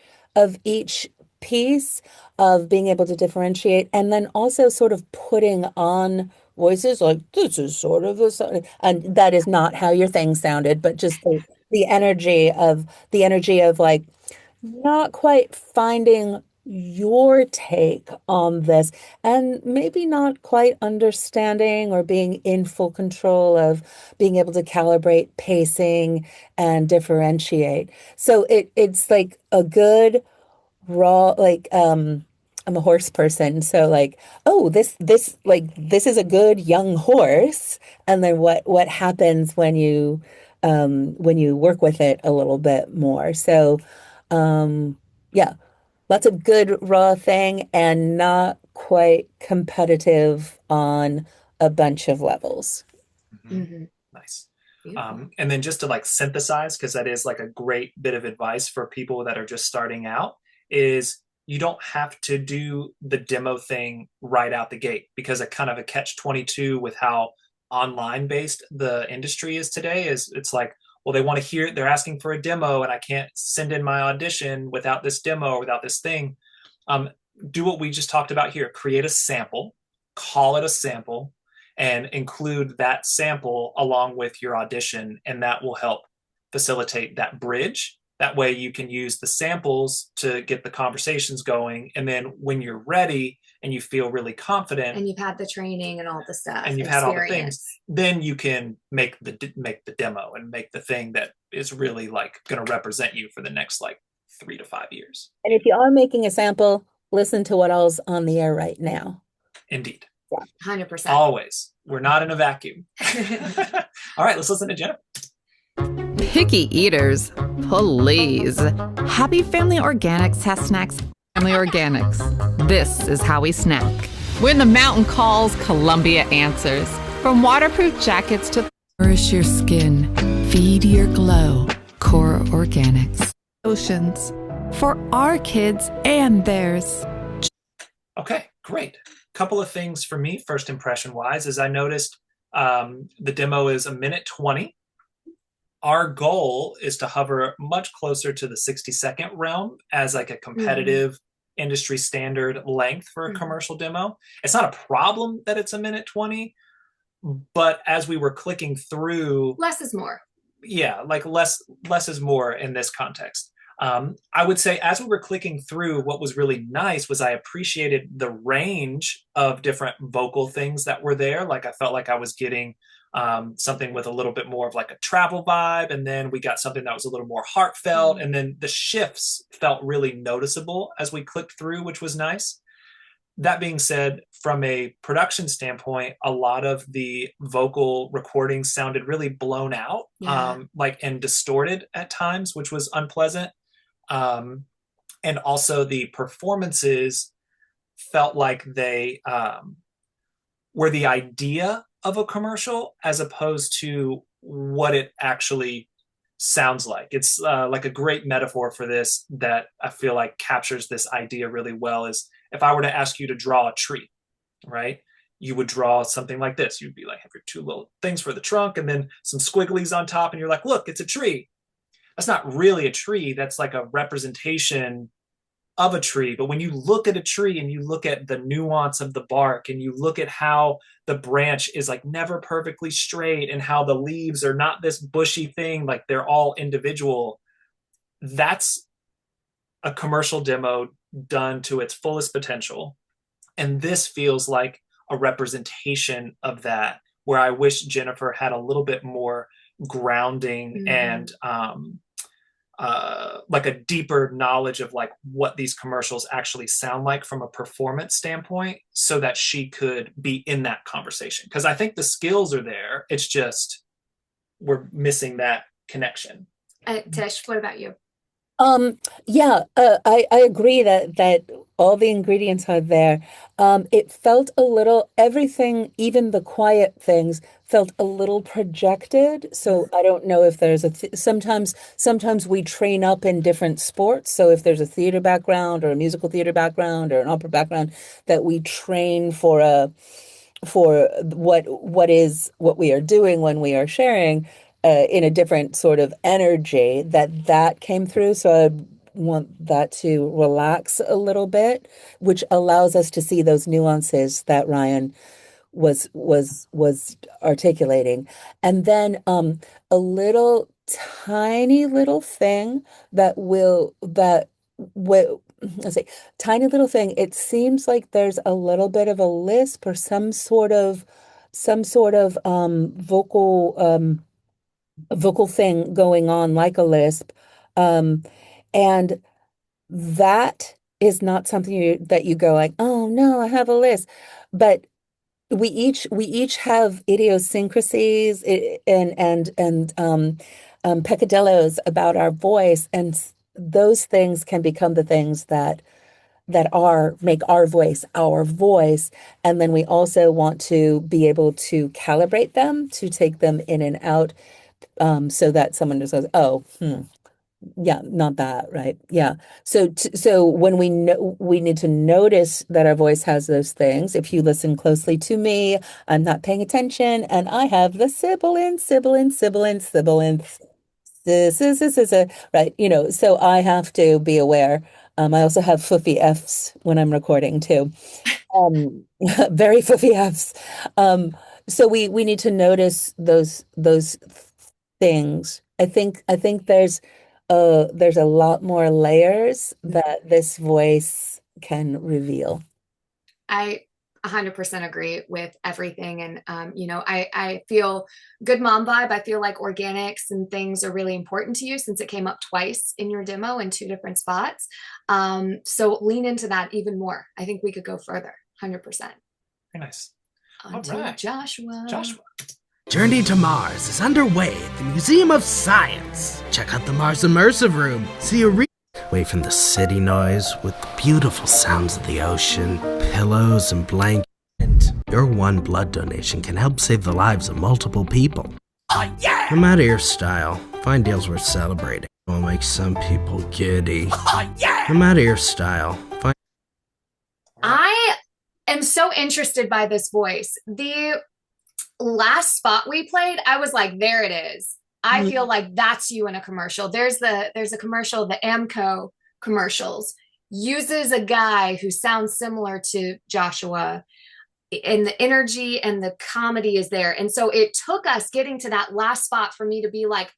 B: piece, of being able to differentiate, and then also sort of putting on voices like, this is sort of this, and that is not how your thing sounded, but just the energy of like not quite finding your take on this, and maybe not quite understanding or being in full control of being able to calibrate pacing and differentiate. So it's like a good raw, like, I'm a horse person, so like, oh, this is a good young horse, and then what happens when you work with it a little bit more. So lots of good raw thing, and not quite competitive on a bunch of levels.
C: Nice. And then just to like synthesize, because that is like a great bit of advice for people that are just starting out, is you don't have to do the demo thing right out the gate, because a kind of a catch-22 with how online based the industry is today is, it's like, well, they're asking for a demo, and I can't send in my audition without this demo or without this thing. Do what we just talked about here. Create a sample, call it a sample, and include that sample along with your audition, and that will help facilitate that bridge. That way you can use the samples to get the conversations going. And then when you're ready and you feel really confident,
D: and you've had the training and all the stuff,
C: and you've had all the things, then you can make the demo and make the thing that is really like going to represent you for the next like 3 to 5 years.
B: And if you are making a sample, listen to what all's on the air right now.
C: Indeed.
D: 100%.
C: Always. We're not in a vacuum. All right, let's listen to Jennifer.
G: Picky eaters, please. Happy Family Organics has snacks. Family Organics. This is how we snack. When the mountain calls, Columbia answers. From waterproof jackets to nourish your skin, feed your glow. Core Organics. Oceans. For our kids and theirs.
C: Okay, great. Couple of things for me, first impression wise, is I noticed the demo is 1:20. Our goal is to hover much closer to the 60-second realm as like a competitive industry standard length for a commercial demo. It's not a problem that it's 1:20, but as we were clicking through,
D: less is more.
C: Yeah, like less is more in this context. I would say as we were clicking through, what was really nice was I appreciated the range of different vocal things that were there. Like I felt like I was getting something with a little bit more of like a travel vibe, and then we got something that was a little more heartfelt, and then the shifts felt really noticeable as we clicked through, which was nice. that being said, from a production standpoint, a lot of the vocal recordings sounded really blown out, and distorted at times, which was unpleasant. And also the performances felt like they were the idea of a commercial as opposed to what it actually sounds like. It's like a great metaphor for this that I feel like captures this idea really well is if I were to ask you to draw a tree, right? You would draw something like this. You'd be like, have your two little things for the trunk and then some squigglies on top. And you're like, look, it's a tree. That's not really a tree. That's like a representation of a tree. But when you look at a tree and you look at the nuance of the bark and you look at how the branch is like never perfectly straight and how the leaves are not this bushy thing, like they're all individual, that's a commercial demo done to its fullest potential. And this feels like a representation of that, where I wish Jennifer had a little bit more grounding and like a deeper knowledge of like what these commercials actually sound like from a performance standpoint so that she could be in that conversation. Because I think the skills are there. It's just we're missing that connection.
D: Tish, what about you?
B: I agree that all the ingredients are there. It felt a little, everything, even the quiet things, felt a little projected. So I don't know if there's sometimes we train up in different sports. So if there's a theater background or a musical theater background or an opera background, that we train for what we are doing when we are sharing in a different sort of energy, that came through. So I want that to relax a little bit, which allows us to see those nuances that Ryan was articulating. And then a little tiny little thing let's say tiny little thing. It seems like there's a little bit of a lisp or some sort of vocal thing going on, like a lisp, and that is not something that you go like, oh no, I have a lisp. But we each have idiosyncrasies and peccadillos about our voice, and those things can become the things that make our voice. And then we also want to be able to calibrate them, to take them in and out, so that someone just goes, oh, yeah, not that, right? Yeah. So when we need to notice that our voice has those things. If you listen closely to me, I'm not paying attention, and I have the sibilant, this, right? So I have to be aware. I also have foofy Fs when I'm recording too. Very foofy Fs. So we need to notice those things. I think there's a lot more layers that this voice can reveal.
D: I 100% agree with everything. And, I feel good mom vibe. I feel like organics and things are really important to you since it came up twice in your demo in 2 different spots. So lean into that even more. I think we could go further. 100%.
C: Very nice.
D: On to Joshua.
H: Journey to Mars is underway at the Museum of Science. Check out the Mars Immersive Room. See away from the city noise with the beautiful sounds of the ocean, pillows and blankets. Your one blood donation can help save the lives of multiple people. Oh, yeah! No matter your style, find deals worth celebrating. It will make some people giddy. Oh, yeah! No matter your style, find...
D: I am so interested by this voice. The last spot we played, I was like, there it is. I feel like that's you in a commercial. There's a commercial, the AMCO commercials, uses a guy who sounds similar to Joshua, and the energy and the comedy is there. And so it took us getting to that last spot for me to be like,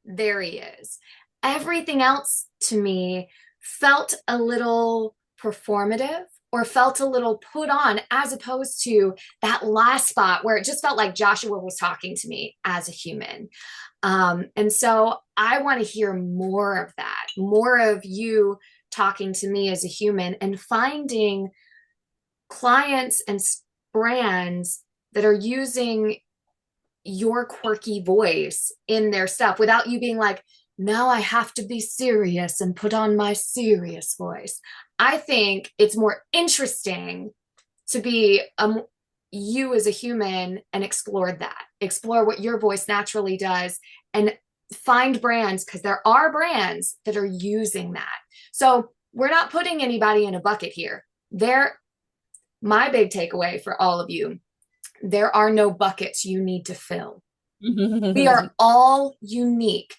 D: there he is. Everything else to me felt a little performative or felt a little put on, as opposed to that last spot where it just felt like Joshua was talking to me as a human. And so I want to hear more of that, more of you talking to me as a human and finding clients and brands that are using your quirky voice in their stuff without you being like, now I have to be serious and put on my serious voice. I think it's more interesting to be you as a human and explore what your voice naturally does, and find brands, because there are brands that are using that. So we're not putting anybody in a bucket here. My big takeaway for all of you, there are no buckets you need to fill. We are all unique.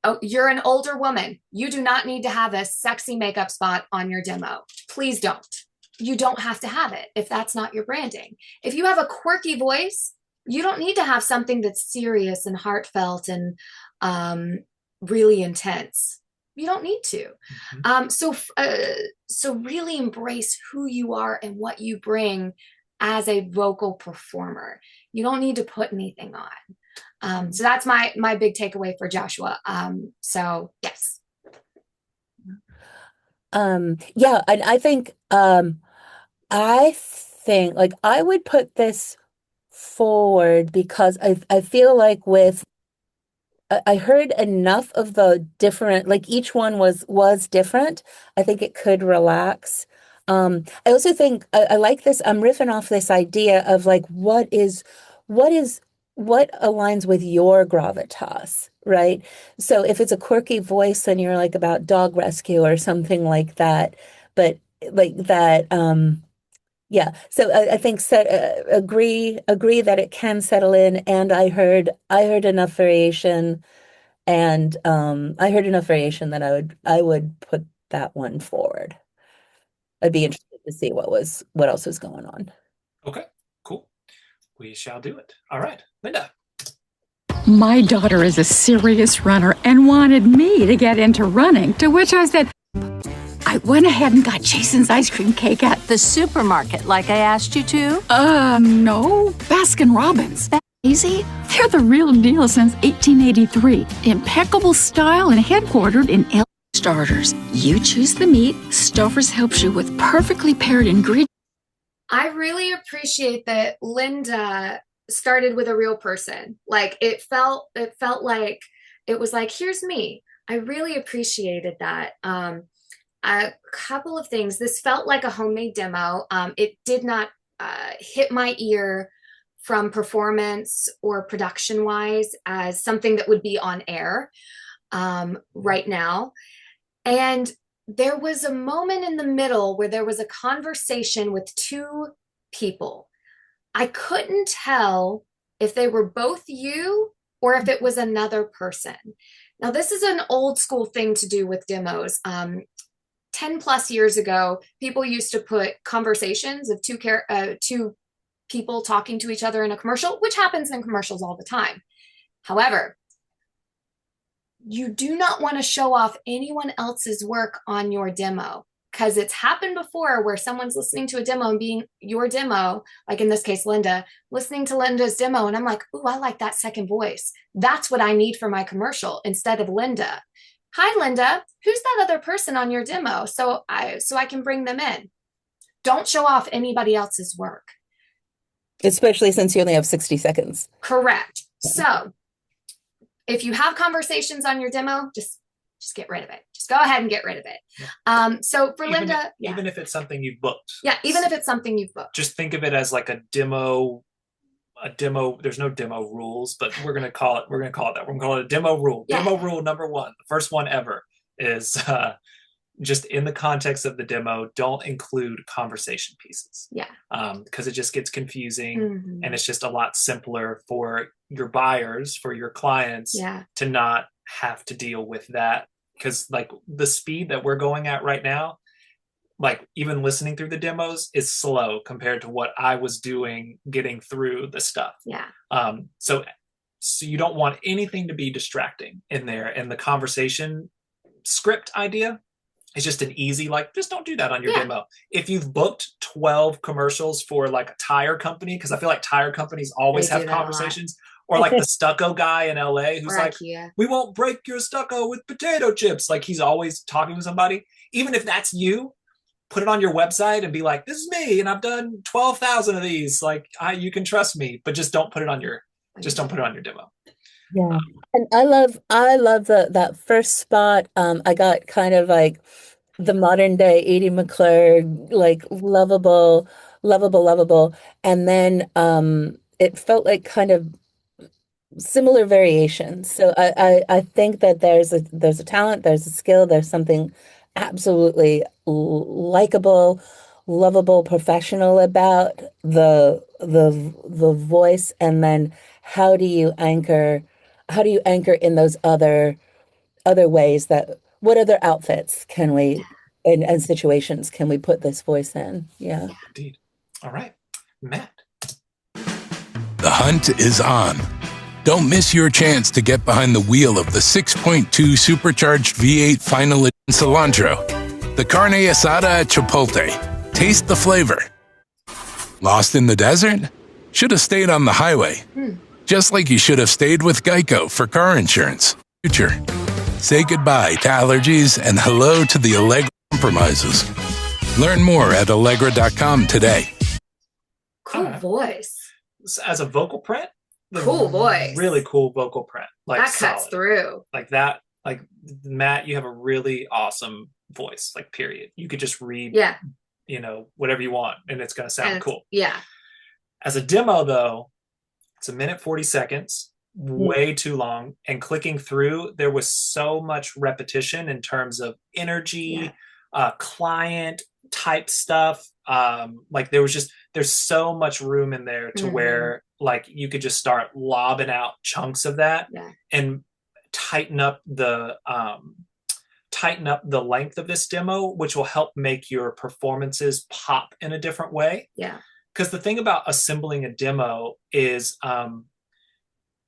D: Oh, you're an older woman. You do not need to have a sexy makeup spot on your demo. Please don't. You don't have to have it if that's not your branding. If you have a quirky voice, you don't need to have something that's serious and heartfelt and really intense. You don't need to. So really embrace who you are and what you bring as a vocal performer. You don't need to put anything on. So that's my big takeaway for Joshua. So yes.
B: Yeah, and I think like I would put this forward because I feel like I heard enough of the different, like each one was different. I think it could relax. I also think I like this. I'm riffing off this idea of like what aligns with your gravitas, right? So if it's a quirky voice, then you're like about dog rescue or something like that. But like that, yeah. So I think agree that it can settle in. And I heard enough variation, and I heard enough variation that I would put that one forward. I'd be interested to see what else was going on.
C: Okay, cool. We shall do it. All right, Linda.
I: My daughter is a serious runner and wanted me to get into running, to which I said, I went ahead and got Jason's ice cream cake at
A: The supermarket, like I asked you to?
I: No, Baskin-Robbins. That easy? They're the real deal since 1883. Impeccable style and headquartered in L. Starters. You choose the meat, Stouffer's helps you with perfectly paired ingredients.
D: I really appreciate that Linda started with a real person. Like it felt like it was like, here's me. I really appreciated that. A couple of things. This felt like a homemade demo. It did not hit my ear from performance or production wise as something that would be on air right now. And there was a moment in the middle where there was a conversation with two people. I couldn't tell if they were both you or if it was another person. Now, this is an old school thing to do with demos. 10 plus years ago, people used to put conversations of two people talking to each other in a commercial, which happens in commercials all the time. However, you do not want to show off anyone else's work on your demo, because it's happened before where someone's listening to a demo and being your demo, like in this case, Linda, listening to Linda's demo. And I'm like, ooh, I like that second voice. That's what I need for my commercial instead of Linda. Hi, Linda, who's that other person on your demo? So I can bring them in. Don't show off anybody else's work.
B: Especially since you only have 60 seconds.
D: Correct. So if you have conversations on your demo, just get rid of it. Just go ahead and get rid of it. Yeah. So for Linda,
C: even if it's something you've booked.
D: Yeah, even if it's something you've booked.
C: Just think of it as like a demo. There's no demo rules, but we're going to call it that. We're going to call it a demo rule. Yeah. Demo rule number 1, the first one ever, is just in the context of the demo, don't include conversation pieces.
D: Yeah.
C: Because it just gets confusing, and it's just a lot simpler for your buyers, for your clients, to not have to deal with that. Because like the speed that we're going at right now, like even listening through the demos is slow compared to what I was doing getting through the stuff.
D: Yeah.
C: So you don't want anything to be distracting in there. And the conversation script idea is just an easy, like, just don't do that on your demo. If you've booked 12 commercials for like a tire company, because I feel like tire companies always have conversations, or like the stucco guy in LA who's like, we won't break your stucco with potato chips. Like he's always talking to somebody. Even if that's you, put it on your website and be like, this is me, and I've done 12,000 of these. Like, you can trust me, but just don't put it on your demo.
B: Yeah. And I love that first spot. I got kind of like the modern day Edie McClure, like lovable. And then it felt like kind of similar variations. So I think that there's a talent, there's a skill, there's something absolutely likable, lovable, professional about the voice. And then how do you anchor in those other ways, that what other outfits can we and situations can we put this voice in? Yeah.
C: Indeed. All right, Matt.
J: The hunt is on. Don't miss your chance to get behind the wheel of the 6.2 supercharged V8 Final Edition Cilantro, the carne asada at Chipotle. Taste the flavor. Lost in the desert? Should have stayed on the highway. Just like you should have stayed with Geico for car insurance. Future. Say goodbye to allergies and hello to the Allegra compromises. Learn more at Allegra.com today.
D: Cool voice.
C: As a vocal print,
D: cool voice.
C: Really cool vocal print. Like
D: that cuts
C: solid.
D: through.
C: Like that. Like, Matt, you have a really awesome voice. Like, period. You could just read, whatever you want, and it's going to sound cool.
D: Yeah.
C: As a demo, though, it's 1:40, way too long. And clicking through, there was so much repetition in terms of energy, client type stuff. Like, there's so much room in there to where, like, you could just start lobbing out chunks of that and tighten up the length of this demo, which will help make your performances pop in a different way.
D: Yeah.
C: Because the thing about assembling a demo is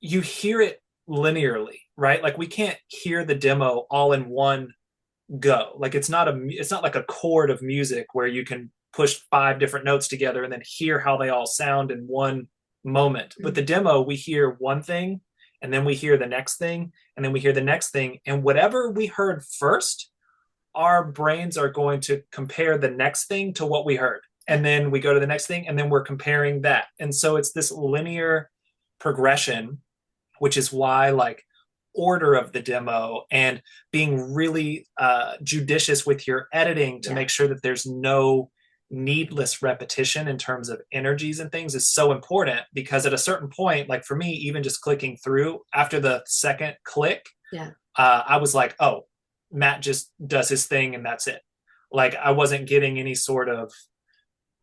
C: you hear it linearly, right? Like, we can't hear the demo all in one go. Like, it's not like a chord of music where you can push 5 different notes together and then hear how they all sound in one moment. But the demo, we hear one thing, and then we hear the next thing, and then we hear the next thing. And whatever we heard first, our brains are going to compare the next thing to what we heard. And then we go to the next thing, and then we're comparing that. And so it's this linear progression, which is why, like, order of the demo and being really judicious with your editing to make sure that there's no needless repetition in terms of energies and things is so important. Because at a certain point, like for me, even just clicking through after the second click, I was like, oh, Matt just does his thing and that's it. Like, I wasn't getting any sort of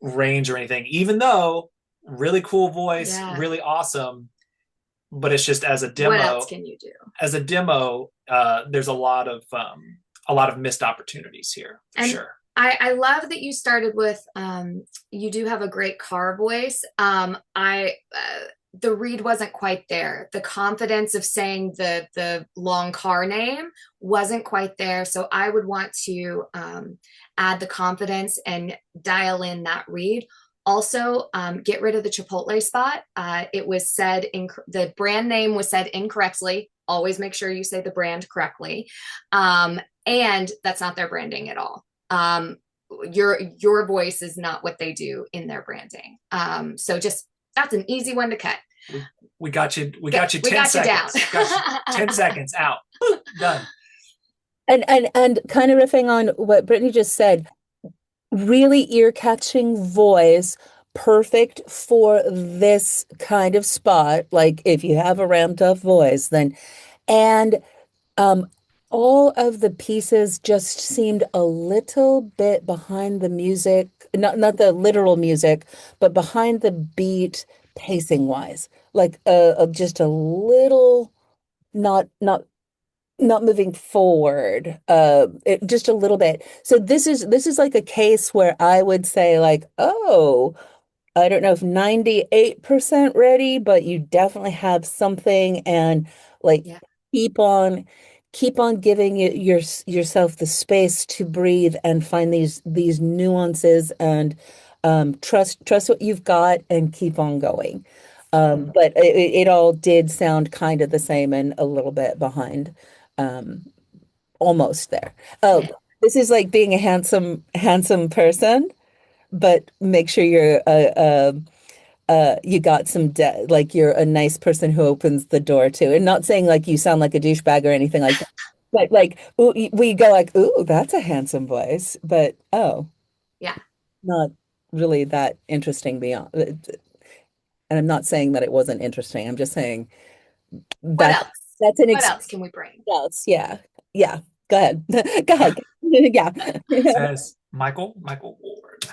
C: range or anything, even though really cool voice, really awesome. But it's just, as a demo,
D: what else can you do?
C: As a demo, there's a lot of missed opportunities here, for sure.
D: I love that you started with, you do have a great car voice. The read wasn't quite there. The confidence of saying the long car name wasn't quite there. So I would want to add the confidence and dial in that read. Also, get rid of the Chipotle spot. It was said the brand name was said incorrectly. Always make sure you say the brand correctly. And that's not their branding at all. Your voice is not what they do in their branding. So just, that's an easy one to cut.
C: We got you. We got you 10 seconds. Got you 10 seconds out. Done.
B: And kind of riffing on what Brittany just said, really ear-catching voice, perfect for this kind of spot. Like, if you have a ramped up voice, then, and all of the pieces just seemed a little bit behind the music, not the literal music, but behind the beat, pacing wise, like just a little, not moving forward, just a little bit. So this is like a case where I would say, like, oh, I don't know if 98% ready, but you definitely have something, and like keep on giving yourself the space to breathe and find these nuances, and trust what you've got and keep on going. But it all did sound kind of the same and a little bit behind, almost there. Oh, This is like being a handsome person, but make sure you're you got some like you're a nice person who opens the door too. And not saying like you sound like a douchebag or anything like that. But like ooh, we go like, ooh, that's a handsome voice, but
D: Yeah.
B: not really that interesting beyond. And I'm not saying that it wasn't interesting. I'm just saying
D: What else?
B: That's an
D: What else can we bring?
B: else. Yeah. Yeah. Go ahead. Go ahead. Yeah.
C: Says Michael Ward.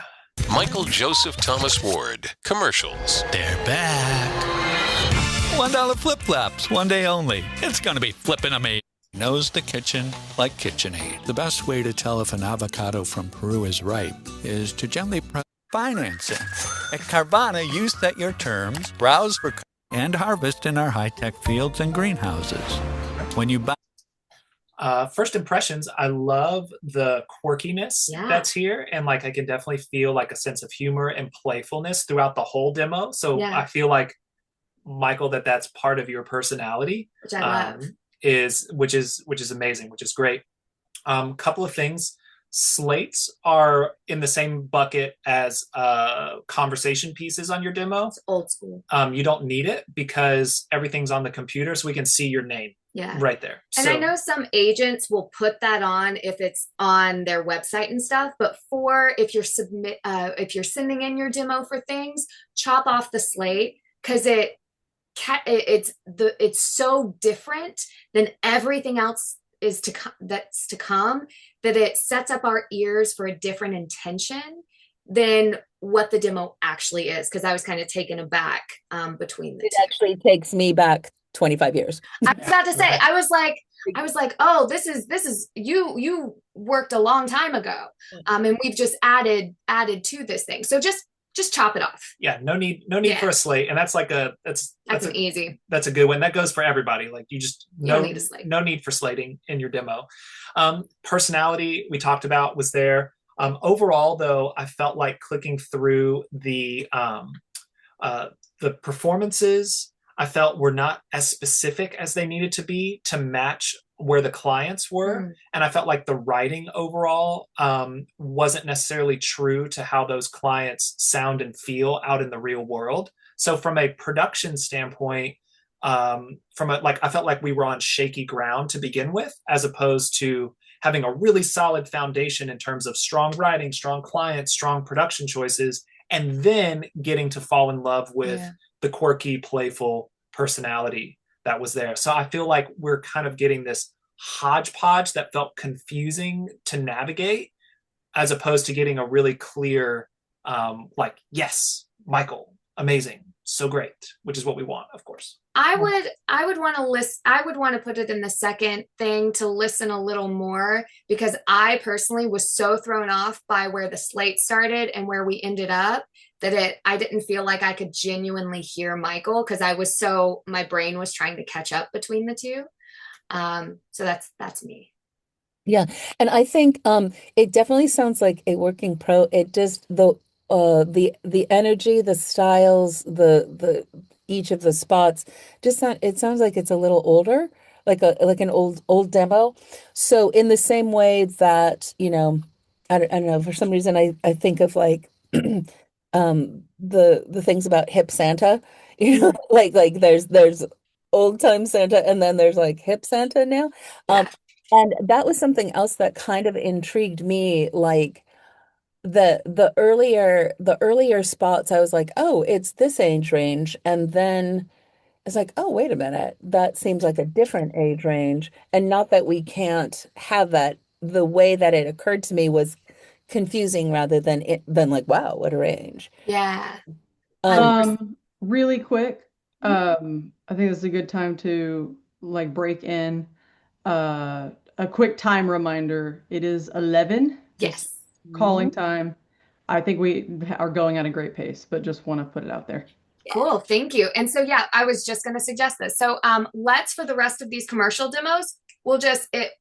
K: Michael Joseph Thomas Ward. Commercials.
L: They're back. $1 flip-flops, one day only. It's going to be flipping amazing. Knows the kitchen like KitchenAid. The best way to tell if an avocado from Peru is ripe is to gently press financing. At Carvana, you set your terms, browse for and harvest in our high-tech fields and greenhouses. When you buy
C: First impressions, I love the quirkiness that's here. And like, I can definitely feel like a sense of humor and playfulness throughout the whole demo. So I feel like, Michael, that's part of your personality,
D: which I love.
C: Which is amazing, which is great. Couple of things. Slates are in the same bucket as conversation pieces on your demo.
D: It's old school.
C: You don't need it because everything's on the computer, so we can see your name right there.
D: And I know some agents will put that on if it's on their website and stuff, but if you're sending in your demo for things, chop off the slate, because it's so different than everything else that's to come, that it sets up our ears for a different intention than what the demo actually is. Because I was kind of taken aback between the two.
B: It actually takes me back 25 years.
D: I was about to say, I was like, oh, this is you worked a long time ago, and we've just added to this thing. So just chop it off.
C: Yeah, no need for a slate, and that's an
D: easy.
C: That's a good one. That goes for everybody. Like you
D: don't need a slate.
C: No need for slating in your demo. Personality we talked about was there. Overall, though, I felt like clicking through the performances, I felt were not as specific as they needed to be to match where the clients were. And I felt like the writing overall wasn't necessarily true to how those clients sound and feel out in the real world. So from a production standpoint, I felt like we were on shaky ground to begin with, as opposed to having a really solid foundation in terms of strong writing, strong clients, strong production choices, and then getting to fall in love with the quirky, playful personality that was there. So I feel like we're kind of getting this hodgepodge that felt confusing to navigate, as opposed to getting a really clear, yes, Michael, amazing, so great, which is what we want, of course.
D: I would want to put it in the second thing to listen a little more, because I personally was so thrown off by where the slate started and where we ended up that I didn't feel like I could genuinely hear Michael, because my brain was trying to catch up between the two. So that's me.
B: Yeah. And I think it definitely sounds like a working pro. It just the energy, the styles, the each of the spots, it sounds like it's a little older, like an old demo. So in the same way that, I don't know, for some reason I think of like the things about hip Santa, like there's old time Santa, and then there's like hip Santa now. And that was something else that kind of intrigued me, like the earlier spots. I was like, oh, it's this age range, and then it's like, oh, wait a minute, that seems like a different age range. And not that we can't have that. The way that it occurred to me was confusing rather than like, wow, what a range.
D: Yeah.
M: Really quick, I think this is a good time to break in a quick time reminder. It is 11.
D: Yes.
M: Calling time. I think we are going at a great pace, but just want to put it out there.
D: Cool. Thank you. And so, I was just going to suggest this. So let's, for the rest of these commercial demos, we'll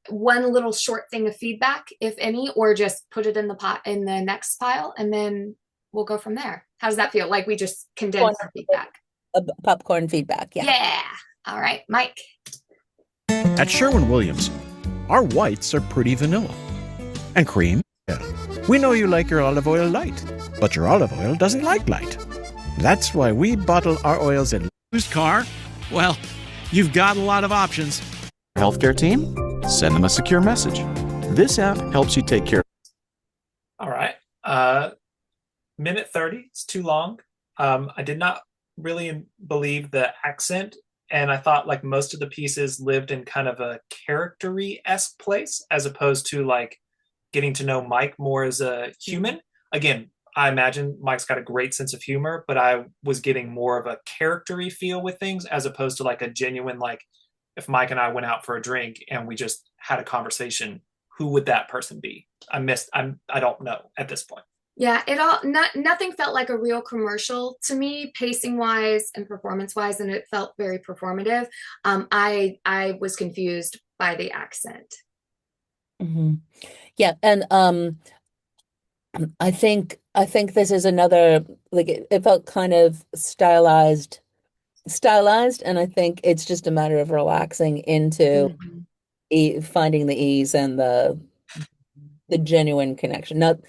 D: one little short thing of feedback, if any, or just put it in the next pile, and then we'll go from there. How does that feel? Like we just condensed our feedback.
B: Popcorn feedback. Yeah.
D: Yeah. All right, Mike.
N: At Sherwin-Williams, our whites are pretty vanilla. And cream? Yeah. We know you like your olive oil light, but your olive oil doesn't like light. That's why we bottle our oils in
O: used car? Well, you've got a lot of options.
P: Healthcare team, send them a secure message. This app helps you take care.
C: All right. Minute 30. It's too long. I did not really believe the accent, and I thought like most of the pieces lived in kind of a character-y-esque place, as opposed to like getting to know Mike more as a human. Again, I imagine Mike's got a great sense of humor, but I was getting more of a character-y feel with things, as opposed to like a genuine, like if Mike and I went out for a drink and we just had a conversation, who would that person be? I don't know at this point.
D: Yeah, nothing felt like a real commercial to me, pacing wise and performance wise, and it felt very performative. I was confused by the accent.
B: Mm-hmm. Yeah, and I think this is another, like it felt kind of stylized, and I think it's just a matter of relaxing into finding the ease and the genuine connection. Not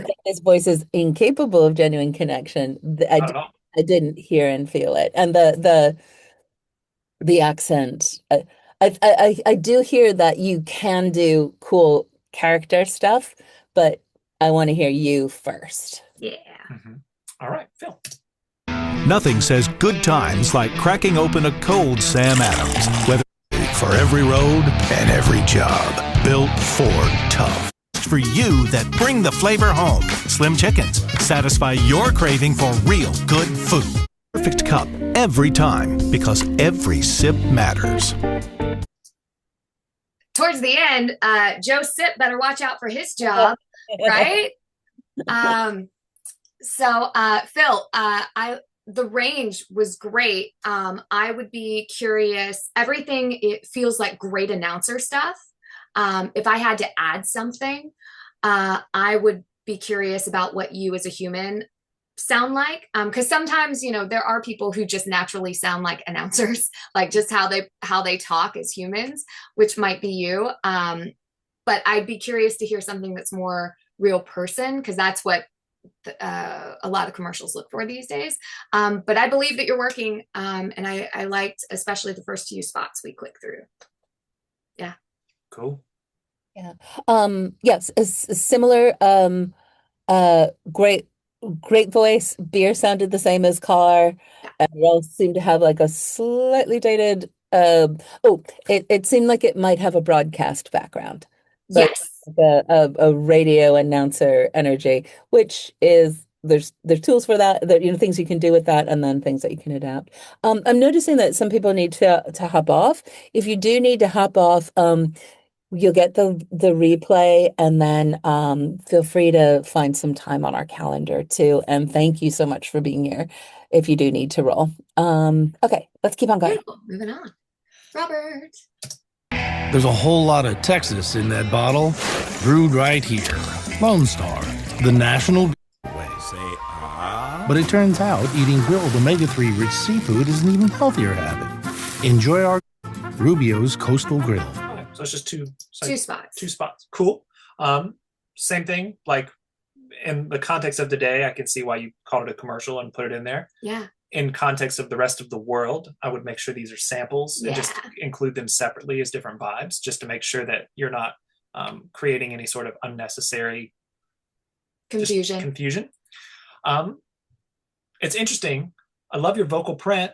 B: that his voice is incapable of genuine connection. I didn't hear and feel it, and the accent. I do hear that you can do cool character stuff, but I want to hear you first.
D: Yeah.
C: Mm-hmm. All right, Phil.
Q: Nothing says good times like cracking open a cold Sam Adams. Whether for every road and every job, built Ford tough. For you that bring the flavor home. Slim Chickens satisfy your craving for real good food. Perfect cup every time, because every sip matters.
D: Towards the end, Joe Sip better watch out for his job, right? So Phil, the range was great. I would be curious. Everything, it feels like great announcer stuff. If I had to add something, I would be curious about what you as a human sound like. Because sometimes, there are people who just naturally sound like announcers, like just how they talk as humans, which might be you. But I'd be curious to hear something that's more real person, because that's what a lot of commercials look for these days. But I believe that you're working, and I liked especially the first few spots we clicked through. Yeah.
C: Cool.
B: Yeah. Yes, a similar great voice. Beer sounded the same as car. Rel seemed to have like a slightly dated it seemed like it might have a broadcast background.
D: Yes.
B: Like a radio announcer energy, which is there's tools for that, things you can do with that, and then things that you can adapt. I'm noticing that some people need to hop off. If you do need to hop off, you'll get the replay, and then feel free to find some time on our calendar too. And thank you so much for being here if you do need to roll. Okay, let's keep on going.
D: Beautiful. Moving on. Robert.
H: There's a whole lot of Texas in that bottle, brewed right here. Lone Star, the national way. Say But it turns out eating grilled omega-3 rich seafood is an even healthier habit. Enjoy our Rubio's Coastal Grill.
C: So it's just two
D: spots.
C: 2 spots. Cool. Same thing, like in the context of the day, I can see why you called it a commercial and put it in there.
D: Yeah.
C: In context of the rest of the world, I would make sure these are samples and just include them separately as different vibes, just to make sure that you're not creating any sort of unnecessary confusion. It's interesting. I love your vocal print,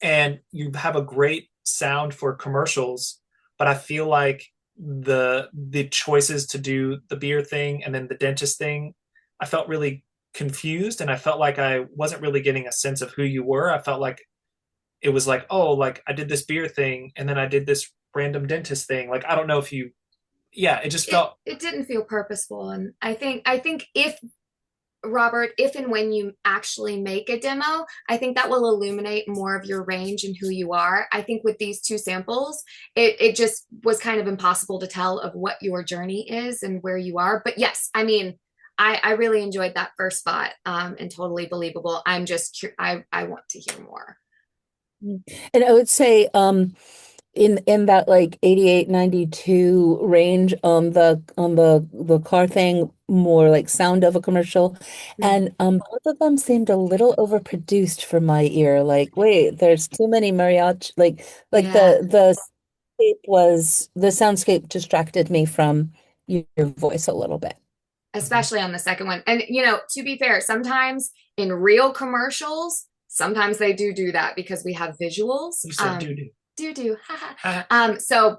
C: and you have a great sound for commercials, but I feel like the choices to do the beer thing and then the dentist thing, I felt really confused, and I felt like I wasn't really getting a sense of who you were. I felt like it was like, oh, like I did this beer thing and then I did this random dentist thing. Like, I don't know if you, it just felt.
D: It didn't feel purposeful. And I think if Robert, if and when you actually make a demo, I think that will illuminate more of your range and who you are. I think with these 2 samples, it just was kind of impossible to tell of what your journey is and where you are. But yes, I mean, I really enjoyed that first spot, and totally believable. I'm just, I want to hear more.
B: And I would say, in that like 88, 92 range on the car thing, more like sound of a commercial. And both of them seemed a little overproduced for my ear. Like, wait, there's too many mariachi, like the soundscape distracted me from your voice a little bit.
D: Especially on the second one. And, you know, to be fair, sometimes in real commercials, sometimes they do that because we have visuals.
C: You said do.
D: So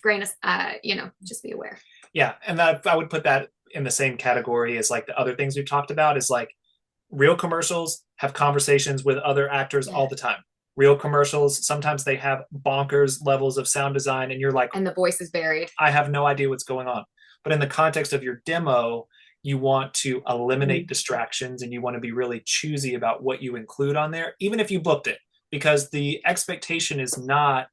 D: grain of, you know, just be aware.
C: Yeah. And I would put that in the same category as like the other things we've talked about, is like real commercials have conversations with other actors all the time. Real commercials, sometimes they have bonkers levels of sound design and you're like,
D: and the voice is buried.
C: I have no idea what's going on. But in the context of your demo, you want to eliminate distractions and you want to be really choosy about what you include on there, even if you booked it, because the expectation is not,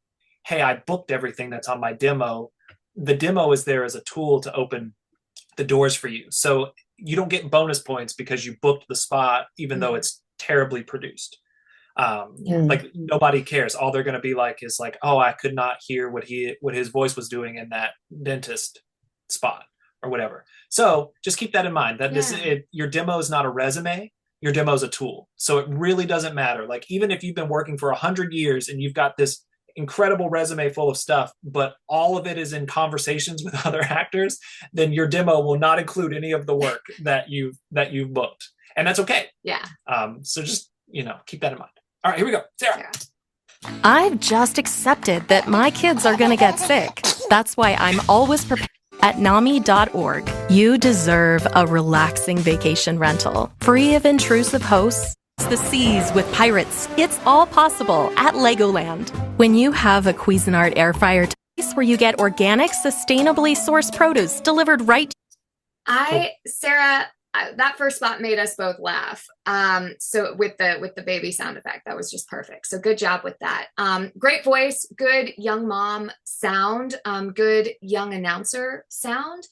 C: hey, I booked everything that's on my demo. The demo is there as a tool to open the doors for you. So you don't get bonus points because you booked the spot, even though it's terribly produced. Like nobody cares. All they're going to be like is like, oh, I could not hear what his voice was doing in that dentist spot or whatever. So just keep that in mind, that your demo is not a resume. Your demo is a tool. So it really doesn't matter. Like even if you've been working for 100 years and you've got this incredible resume full of stuff, but all of it is in conversations with other actors, then your demo will not include any of the work that you've booked. And that's okay.
D: Yeah.
C: So just, keep that in mind. All right, here we go. Sarah.
R: I've just accepted that my kids are going to get sick. That's why I'm always prepared at 𝗏𝗏𝗏.org. You deserve a relaxing vacation rental, free of intrusive hosts, the seas with pirates. It's all possible at Legoland. When you have a Cuisinart air fryer where you get organic, sustainably sourced produce delivered right to
D: Sarah, that first spot made us both laugh. So with the baby sound effect, that was just perfect. So good job with that. Great voice, good young mom sound, good young announcer sound.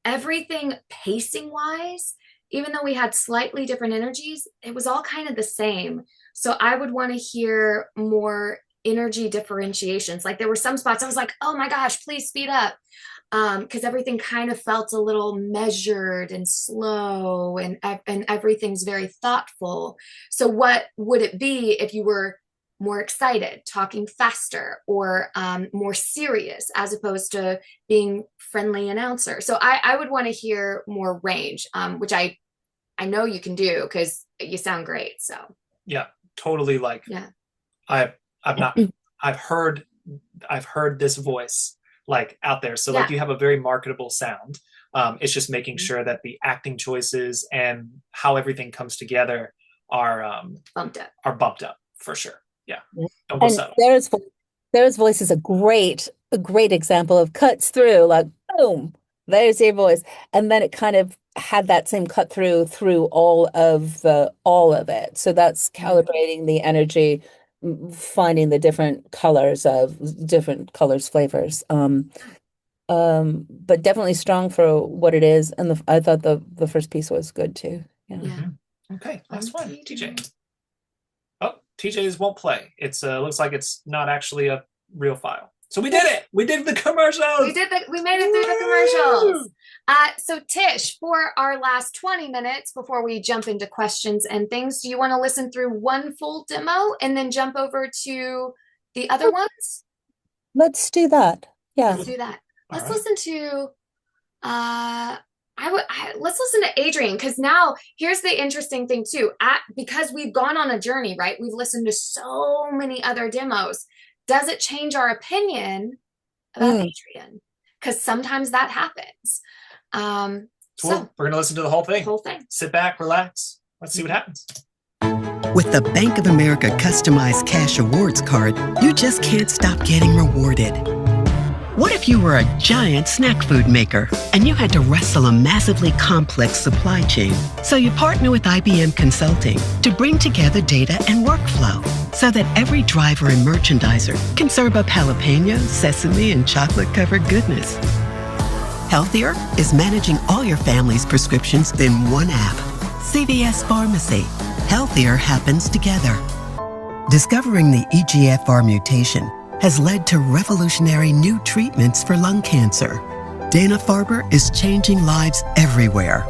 D: Everything pacing wise, even though we had slightly different energies, it was all kind of the same. So I would want to hear more energy differentiations. Like there were some spots I was like, oh my gosh, please speed up. Because everything kind of felt a little measured and slow and everything's very thoughtful. So what would it be if you were more excited, talking faster, or more serious as opposed to being friendly announcer? So I would want to hear more range, which I know you can do because you sound great. So
C: yeah, totally. Like I've heard this voice like out there. So like you have a very marketable sound. It's just making sure that the acting choices and how everything comes together are bumped up for sure. Yeah. Don't go subtle.
B: There's voice is a great example of cuts through, like boom, there's your voice. And then it kind of had that same cut through all of it. So that's calibrating the energy, finding the different colors, flavors, but definitely strong for what it is. And I thought the first piece was good too. Yeah.
C: Okay, last one, TJ. Oh, TJ's won't play. It's looks like it's not actually a real file. So we did it. We did the commercials.
D: We made it through the commercials. So Tish, for our last 20 minutes before we jump into questions and things, do you want to listen through one full demo and then jump over to the other ones?
B: Let's do that. Yeah.
D: Let's do that. Let's listen to let's listen to Adrian, because now here's the interesting thing too. Because we've gone on a journey, right? We've listened to so many other demos. Does it change our opinion about Adrian? Because sometimes that happens.
C: So we're going to listen to the whole thing. Sit back, relax. Let's see what happens.
E: With the Bank of America Customized Cash Awards card, you just can't stop getting rewarded. What if you were a giant snack food maker and you had to wrestle a massively complex supply chain? So you partner with IBM Consulting to bring together data and workflow so that every driver and merchandiser can serve up jalapeno, sesame, and chocolate-covered goodness. 𝗏𝘅icious is managing all your family's prescriptions in one app. CVS Pharmacy. Healthier happens together. Discovering the EGFR mutation has led to revolutionary new treatments for lung cancer. Dana-Farber is changing lives everywhere.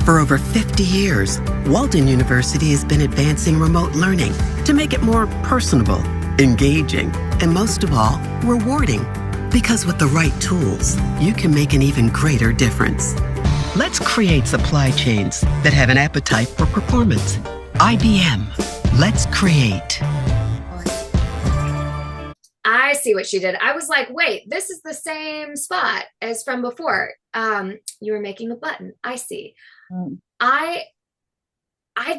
E: For over 50 years, Walden University has been advancing remote learning to make it more personable, engaging, and most of all, rewarding. Because with the right tools, you can make an even greater difference. Let's create supply chains that have an appetite for performance. IBM. Let's create.
D: I see what she did. I was like, wait, this is the same spot as from before. You were making a button. I see. I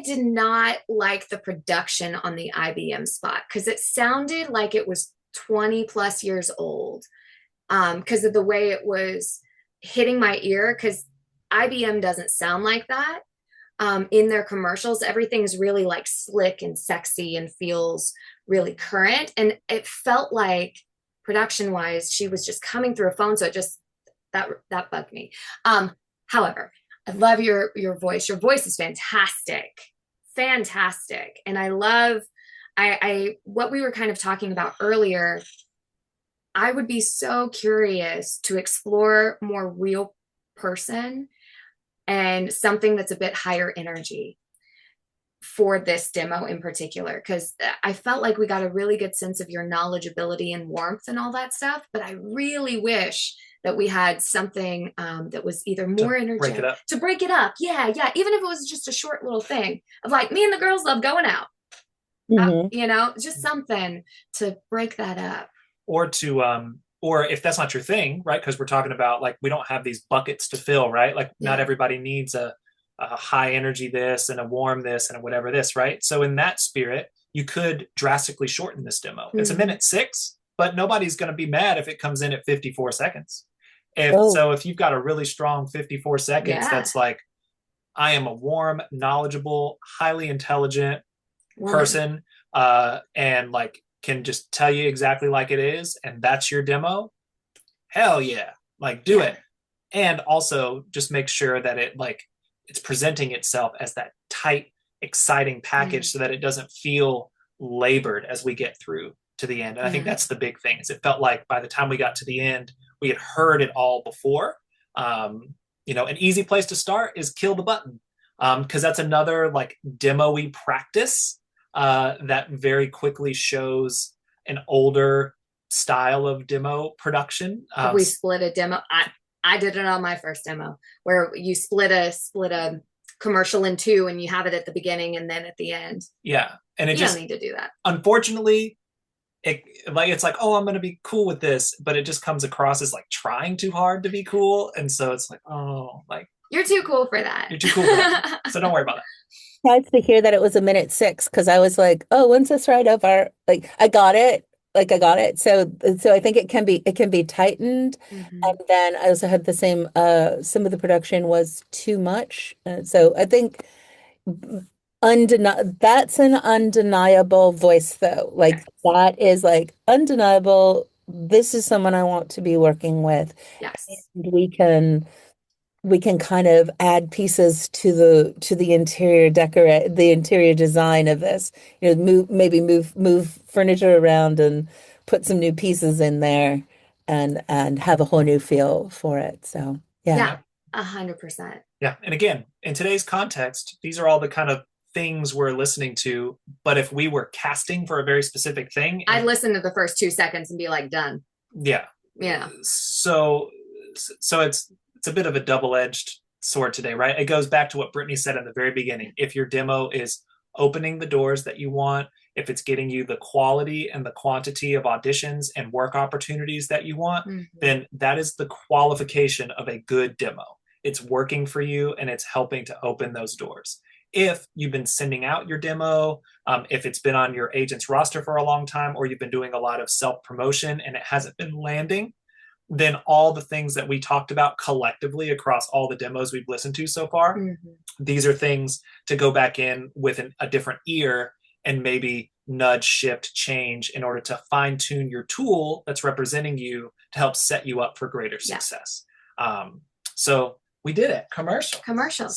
D: did not like the production on the IBM spot because it sounded like it was 20 plus years old because of the way it was hitting my ear, because IBM doesn't sound like that. In their commercials, everything's really like slick and sexy and feels really current. And it felt like production wise, she was just coming through a phone. So it just, that bugged me. However, I love your voice. Your voice is fantastic. Fantastic. And I love, what we were kind of talking about earlier, I would be so curious to explore more real person and something that's a bit higher energy for this demo in particular, because I felt like we got a really good sense of your knowledgeability and warmth and all that stuff. But I really wish that we had something that was either more energetic to break it up. Yeah. Even if it was just a short little thing of like, me and the girls love going out, you know, just something to break that up.
C: Or to, or if that's not your thing, right? Because we're talking about like, we don't have these buckets to fill, right? Like not everybody needs a high energy this and a warm this and a whatever this, right? So in that spirit, you could drastically shorten this demo. It's 1:06, but nobody's going to be mad if it comes in at 54 seconds. So if you've got a really strong 54 seconds, that's like, I am a warm, knowledgeable, highly intelligent person, and like can just tell you exactly like it is, and that's your demo. Hell yeah, like do it. And also just make sure that it like it's presenting itself as that tight, exciting package so that it doesn't feel labored as we get through to the end. And I think that's the big thing, is it felt like by the time we got to the end, we had heard it all before. You know, an easy place to start is kill the button, because that's another like demo-y practice that very quickly shows an older style of demo production.
D: We split a demo. I did it on my first demo where you split a commercial in two and you have it at the beginning and then at the end. Yeah. And you don't need to do that. Unfortunately, it's like, oh, I'm going to be cool with this, but it just comes across as like trying too hard to be cool. And so it's like, oh, like you're too cool for that. You're too cool for that. So don't worry about that.
B: Nice to hear that it was 1:06, because I was like, oh, when's this right over? Like I got it. So I think it can be tightened. And then I also had the same, some of the production was too much. So I think that's an undeniable voice though. Like that is like undeniable. This is someone I want to be working with. Yes. And we can kind of add pieces to the interior the interior design of this. You know, move furniture around and put some new pieces in there, and have a whole new feel for it. So yeah, 100%.
C: Yeah, and again, in today's context, these are all the kind of things we're listening to. But if we were casting for a very specific thing,
D: I'd listen to the first 2 seconds and be like, done.
C: Yeah.
D: Yeah.
C: So it's a bit of a double-edged sword today, right? It goes back to what Brittany said in the very beginning. If your demo is opening the doors that you want, if it's getting you the quality and the quantity of auditions and work opportunities that you want, then that is the qualification of a good demo. It's working for you and it's helping to open those doors. If you've been sending out your demo, if it's been on your agent's roster for a long time, or you've been doing a lot of self-promotion and it hasn't been landing, then all the things that we talked about collectively across all the demos we've listened to so far, these are things to go back in with a different ear and maybe nudge, shift, change in order to fine tune your tool that's representing you to help set you up for greater success. So We did it. Commercial.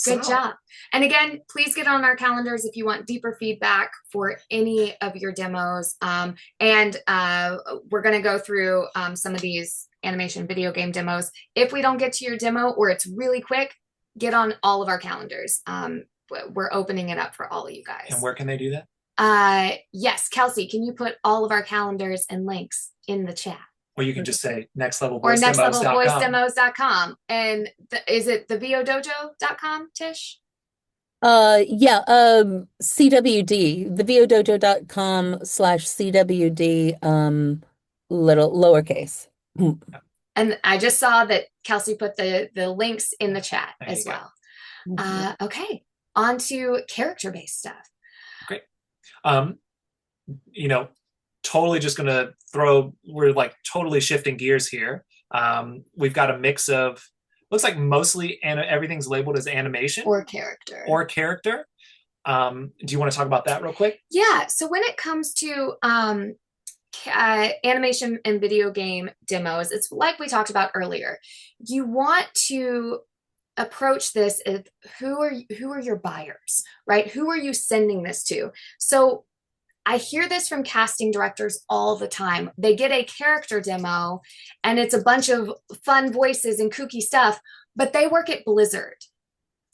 D: Good job. And again, please get on our calendars if you want deeper feedback for any of your demos. And we're going to go through some of these animation video game demos. If we don't get to your demo or it's really quick, get on all of our calendars. We're opening it up for all of you guys.
C: And where can they do that?
D: Yes, Kelsey, can you put all of our calendars and links in the chat?
C: Or you can just say nextlevelvoicedemos.com.
D: Or nextlevelvoicedemos.com. And is it the vodojo.com, Tish?
B: CWD, the vodojo.com/CWD, lowercase.
D: And I just saw that Kelsey put the links in the chat as well. Okay, on to character-based stuff.
C: Great. Totally just going to we're like totally shifting gears here. We've got a mix of, looks like mostly everything's labeled as animation.
D: Or character.
C: Do you want to talk about that real quick?
D: Yeah. So when it comes to animation and video game demos, it's like we talked about earlier. You want to approach this as who are your buyers, right? Who are you sending this to? So I hear this from casting directors all the time. They get a character demo and it's a bunch of fun voices and kooky stuff, but they work at Blizzard.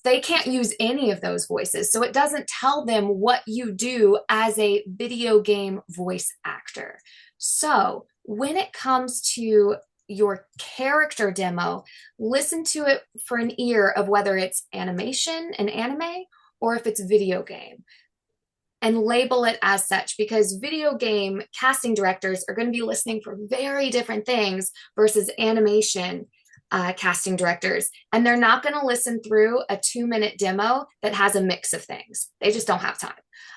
D: They can't use any of those voices. So it doesn't tell them what you do as a video game voice actor. So when it comes to your character demo, listen to it for an ear of whether it's animation and anime or if it's video game. And label it as such, because video game casting directors are going to be listening for very different things versus animation casting directors. And they're not going to listen through a 2-minute demo that has a mix of things. They just don't have time.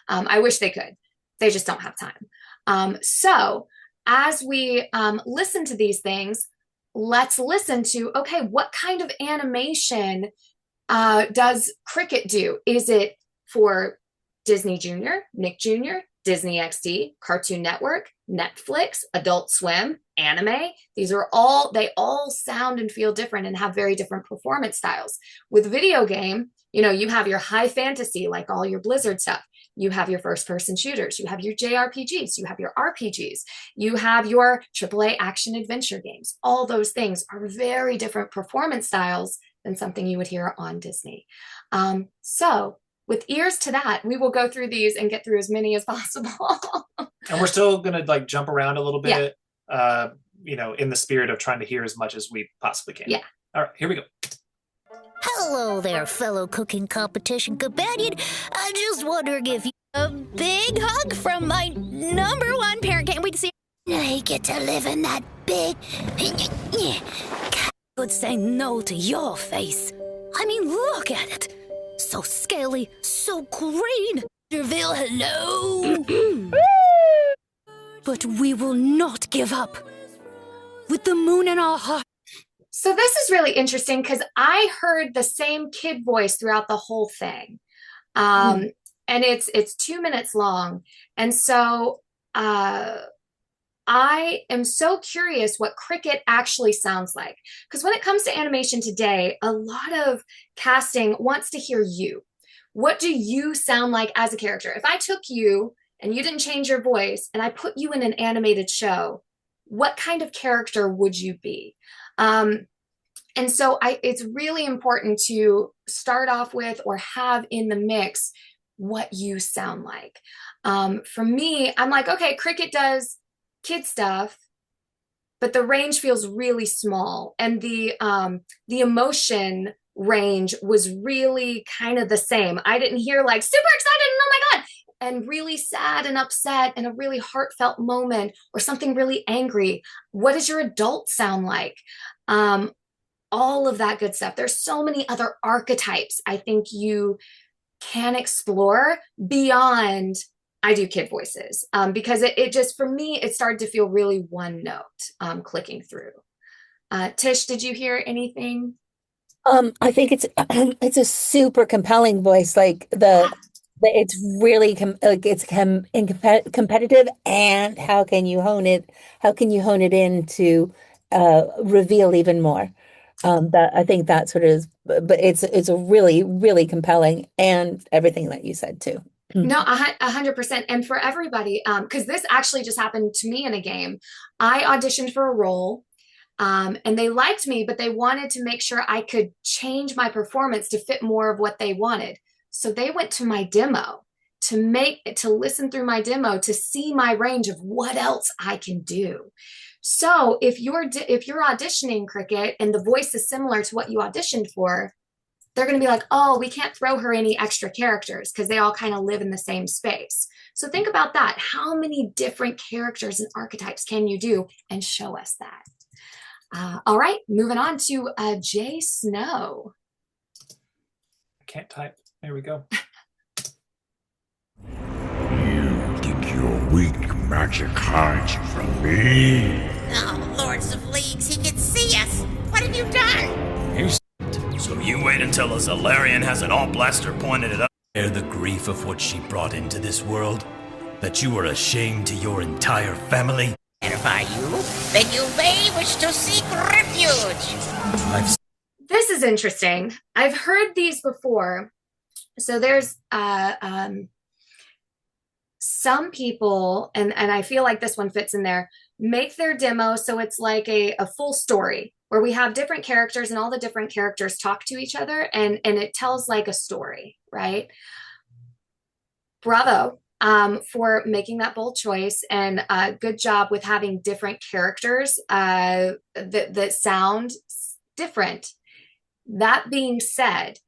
D: I wish they could. They just don't have time. So as we listen to these things, let's listen to, okay, what kind of animation does Cricket do? Is it for Disney Junior, Nick Jr., Disney XD, Cartoon Network, Netflix, Adult Swim, anime? These are they all sound and feel different and have very different performance styles. With video game, you have your high fantasy, like all your Blizzard stuff. You have your first person shooters. You have your JRPGs. You have your RPGs. You have your AAA action adventure games. All those things are very different performance styles than something you would hear on Disney. So with ears to that, we will go through these and get through as many as possible.
C: And we're still going to jump around a little bit, in the spirit of trying to hear as much as we possibly can.
D: Yeah.
C: All right, here we go.
S: Hello there, fellow cooking competition companion. I'm just wondering if you a big hug from my #1 parent. Can't wait to see I get to live in that big... Could say no to your face. I mean, look at it. So scaly, so green. Reveal hello. But we will not give up. With the moon in our heart.
D: So this is really interesting because I heard the same kid voice throughout the whole thing. And it's 2 minutes long. And so I am so curious what Cricket actually sounds like. Because when it comes to animation today, a lot of casting wants to hear you. What do you sound like as a character? If I took you and you didn't change your voice and I put you in an animated show, what kind of character would you be? And so it's really important to start off with or have in the mix what you sound like. For me, I'm like, okay, Cricket does kid stuff, but the range feels really small. And the emotion range was really kind of the same. I didn't hear like super excited and oh my God, and really sad and upset and a really heartfelt moment or something really angry. What does your adult sound like? All of that good stuff. There's so many other archetypes I think you can explore beyond I do kid voices, because it just, for me, it started to feel really one note clicking through. Tish, did you hear anything?
B: I think it's a super compelling voice. Like it's really competitive, and how can you hone it? How can you hone it in to reveal even more? That I think that sort of, but it's a really, really compelling, and everything that you said too.
D: No, 100%. And for everybody, because this actually just happened to me in a game. I auditioned for a role, and they liked me, but they wanted to make sure I could change my performance to fit more of what they wanted. So they went to my demo to listen through my demo to see my range of what else I can do. So if you're auditioning Cricket and the voice is similar to what you auditioned for, they're going to be like, oh, we can't throw her any extra characters because they all kind of live in the same space. So think about that. How many different characters and archetypes can you do? And show us that. All right, moving on to Jay Snow.
C: I can't type. There we go.
T: You think you're weak magic hides from me?
U: Oh, Lords of Leagues, he can see us. What have you done?
V: So you wait until a Zalarian has an all-blaster pointed at us. Bear the grief of what she brought into this world? That you were ashamed to your entire family?
U: Terrify you? Then you may wish to seek refuge.
D: This is interesting. I've heard these before. So there's some people, and I feel like this one fits in there, make their demo so it's like a full story where we have different characters and all the different characters talk to each other, and it tells like a story, right? Bravo for making that bold choice, and good job with having different characters that sound different. That being said,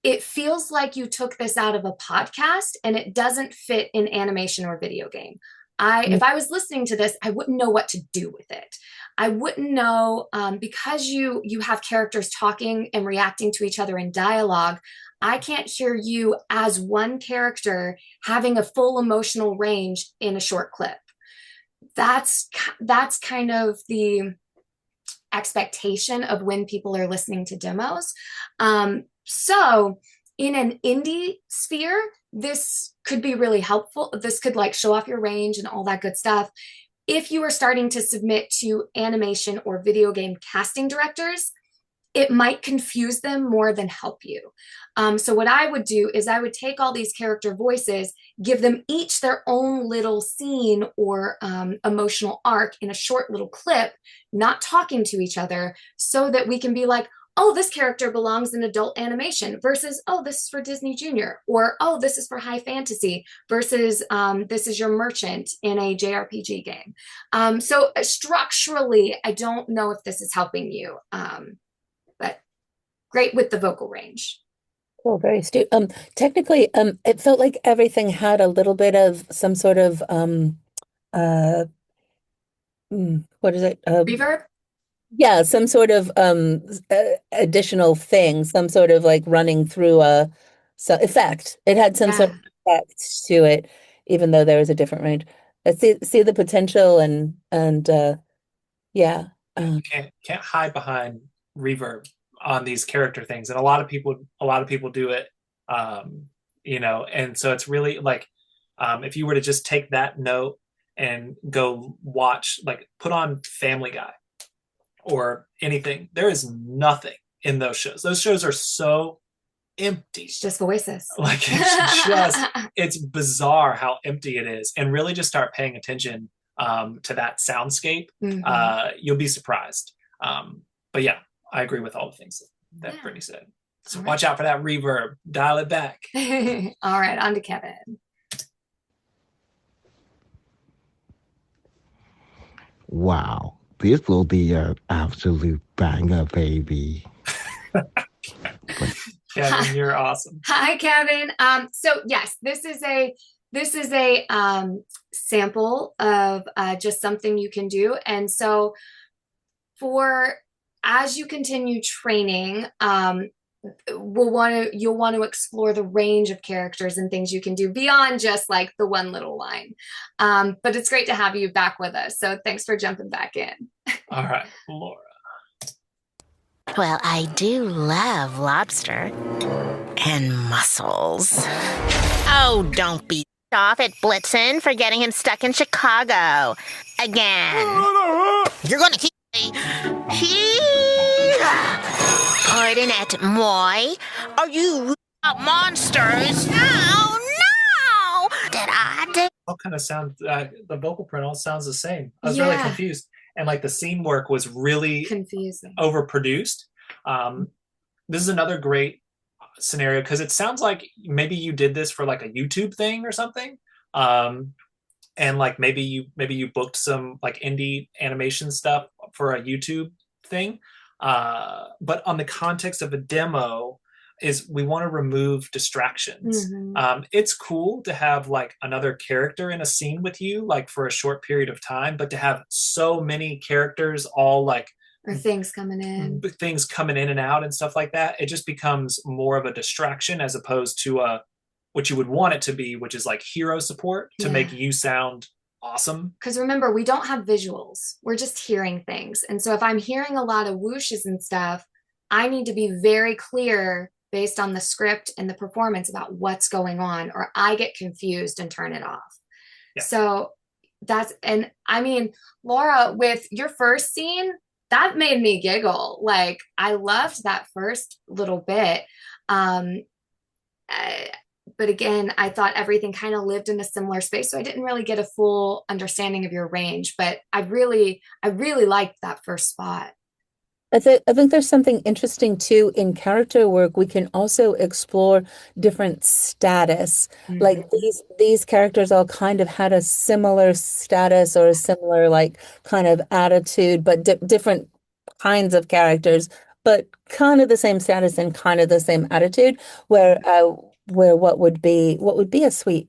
D: it feels like you took this out of a podcast and it doesn't fit in animation or video game. If I was listening to this, I wouldn't know what to do with it. I wouldn't know, because you have characters talking and reacting to each other in dialogue. I can't hear you as one character having a full emotional range in a short clip. That's kind of the expectation of when people are listening to demos. So in an indie sphere, this could be really helpful. This could like show off your range and all that good stuff. If you are starting to submit to animation or video game casting directors, it might confuse them more than help you. So what I would do is I would take all these character voices, give them each their own little scene or emotional arc in a short little clip, not talking to each other, so that we can be like, oh, this character belongs in adult animation versus, oh, this is for Disney Junior, or, oh, this is for high fantasy versus this is your merchant in a JRPG game. So structurally, I don't know if this is helping you, but great with the vocal range.
B: Oh, very astute. Technically, it felt like everything had a little bit of some sort of what is it?
D: Reverb?
B: Yeah, some sort of additional thing, some sort of like running through effect. It had some sort of effect to it, even though there was a different range. I see the potential and yeah.
C: You can't hide behind reverb on these character things, and a lot of people do it, and so it's really like, if you were to just take that note and go watch, like put on Family Guy or anything, there is nothing in those shows. Those shows are so empty.
D: It's just voices.
C: Like it's bizarre how empty it is. And really just start paying attention to that soundscape. Mm-hmm. You'll be surprised. But yeah, I agree with all the things that Brittany said. So watch out for that reverb. Dial it back.
D: All right, on to Kevin.
W: Wow. This will be an absolute banger, baby.
C: Kevin, you're awesome.
D: Hi, Kevin. So yes, this is a sample of just something you can do. And so as you continue training, you'll want to explore the range of characters and things you can do beyond just like the one little line. But it's great to have you back with us. So thanks for jumping back in.
C: All right, Laura.
U: Well, I do love lobster and mussels. Oh, don't be off at Blitzen for getting him stuck in Chicago again. You're gonna keep me. Hee-haw! pointing at Moy. Are you monsters? No, no! Did I do?
C: All kind of sound, the vocal print all sounds the same. I was really confused. And like the scene work was really
D: confusing,
C: overproduced. This is another great scenario because it sounds like maybe you did this for like a YouTube thing or something. And like maybe you booked some like indie animation stuff for a YouTube thing. But on the context of a demo is we want to remove distractions. It's cool to have like another character in a scene with you, like for a short period of time, but to have so many characters all like,
D: or things coming in
C: and out and stuff like that, it just becomes more of a distraction as opposed to what you would want it to be, which is like hero support to make you sound awesome.
D: Because remember, we don't have visuals. We're just hearing things. And so if I'm hearing a lot of whooshes and stuff, I need to be very clear based on the script and the performance about what's going on, or I get confused and turn it off. So that's, and I mean, Laura, with your first scene, that made me giggle. Like, I loved that first little bit. But again, I thought everything kind of lived in a similar space. So I didn't really get a full understanding of your range, but I really liked that first spot.
B: I think there's something interesting too in character work. We can also explore different status. Like these characters all kind of had a similar status or a similar like kind of attitude, but different kinds of characters, but kind of the same status and kind of the same attitude. Where what would be a sweet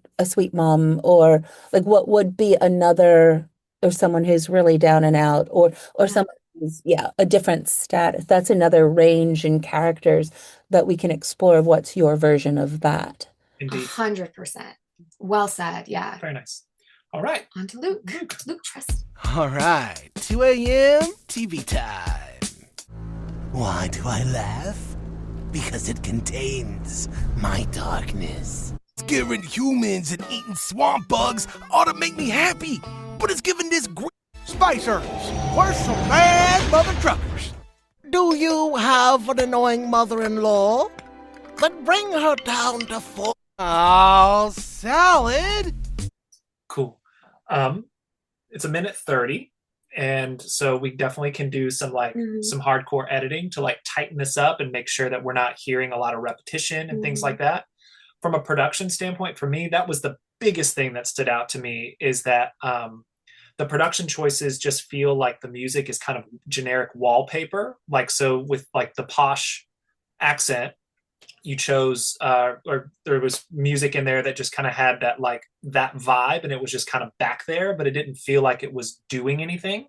B: mom, or like what would be another, or someone who's really down and out, or someone who's a different status. That's another range in characters that we can explore. What's your version of that?
C: Indeed.
D: 100%. Well said. Yeah.
C: Very nice. All right.
D: On to Luke. Luke Trust.
H: All right. 2 a.m. TV time. Why do I laugh? Because it contains my darkness. Scaring humans and eating swamp bugs ought to make me happy, but it's giving this great
A: Spicers, where's some bad mother truckers?
H: Do you have an annoying mother-in-law? Then bring her down to full.
A: Oh, salad.
C: Cool. It's 1:30. And so we definitely can do some like some hardcore editing to like tighten this up and make sure that we're not hearing a lot of repetition and things like that. From a production standpoint, for me, that was the biggest thing that stood out to me, is that the production choices just feel like the music is kind of generic wallpaper. Like, so with like the posh accent, you chose, or there was music in there that just kind of had that like that vibe, and it was just kind of back there, but it didn't feel like it was doing anything.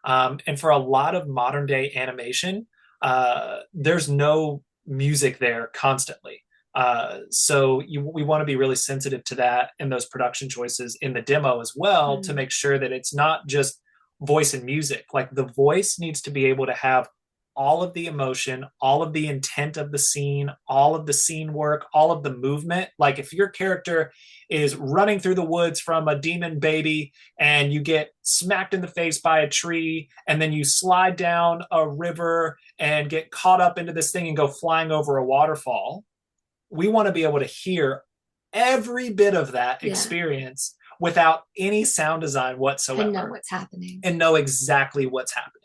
C: And for a lot of modern day animation, there's no music there constantly. So we want to be really sensitive to that in those production choices in the demo as well, to make sure that it's not just voice and music. Like the voice needs to be able to have all of the emotion, all of the intent of the scene, all of the scene work, all of the movement. Like if your character is running through the woods from a demon baby and you get smacked in the face by a tree, and then you slide down a river and get caught up into this thing and go flying over a waterfall, we want to be able to hear every bit of that experience without any sound design whatsoever.
D: And know what's happening.
C: And know exactly what's happening.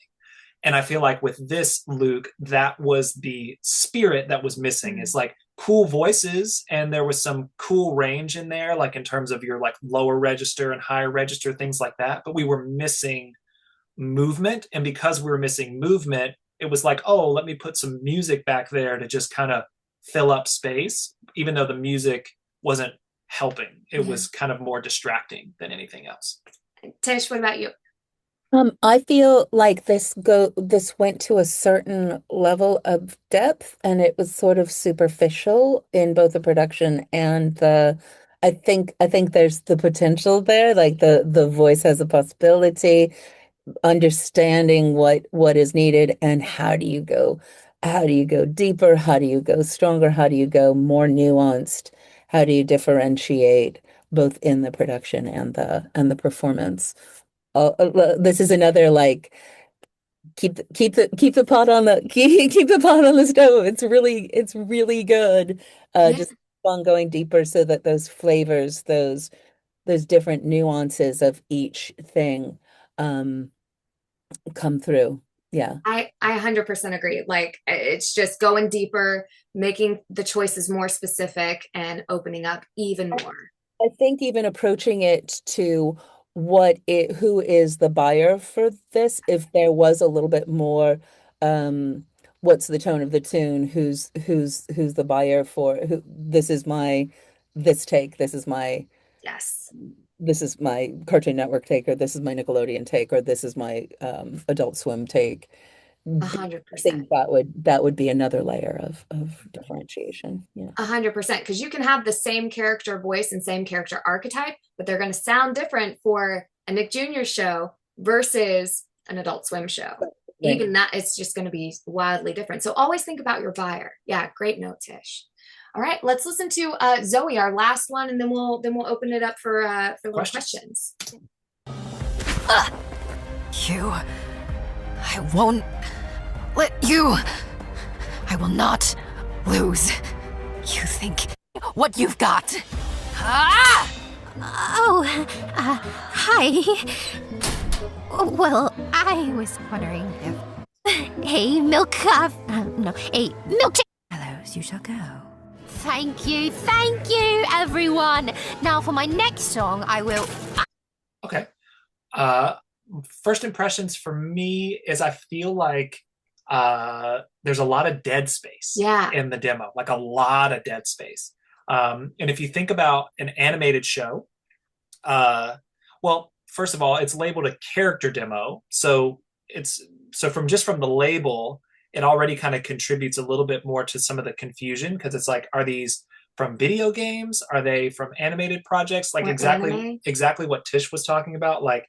C: And I feel like with this, Luke, that was the spirit that was missing. Is like cool voices, and there was some cool range in there, like in terms of your like lower register and higher register, things like that. But we were missing movement. And because we were missing movement, it was like, oh, let me put some music back there to just kind of fill up space, even though the music wasn't helping. It was kind of more distracting than anything else.
D: Tish, what about you?
B: I feel like this went to a certain level of depth, and it was sort of superficial in both the production and I think there's the potential there. Like the voice has a possibility, understanding what is needed, and how do you go deeper? How do you go stronger? How do you go more nuanced? How do you differentiate both in the production and the performance? This is another like keep the pot on the keep the pot on the stove. It's really good. Just keep on going deeper so that those flavors, those different nuances of each thing come through. Yeah.
D: I 100% agree. Like, it's just going deeper, making the choices more specific and opening up even more.
B: I think even approaching it to who is the buyer for this, if there was a little bit more, what's the tone of the tune, who's the buyer for this is my take, this is my Cartoon Network take, or this is my Nickelodeon take, or this is my Adult Swim take.
D: 100%.
B: I think that would be another layer of differentiation. Yeah.
D: 100%, because you can have the same character voice and same character archetype, but they're going to sound different for a Nick Jr. show versus an Adult Swim show. Right. Even that, it's just going to be wildly different. So always think about your buyer. Yeah, great note, Tish. All right, let's listen to Zoe, our last one, and then we'll open it up for little questions.
F: You. I won't let you. I will not lose. You think what you've got. Ah!
S: Oh, hi. Well, I was wondering if a milkshake.
F: Hello, you shall go.
S: Thank you, everyone. Now for my next song, I will.
C: Okay. First impressions for me is I feel like there's a lot of dead space in the demo, like a lot of dead space. And if you think about an animated show, well, first of all, it's labeled a character demo. So from the label, it already kind of contributes a little bit more to some of the confusion, because it's like, are these from video games? Are they from animated projects? Like exactly what Tish was talking about. Like,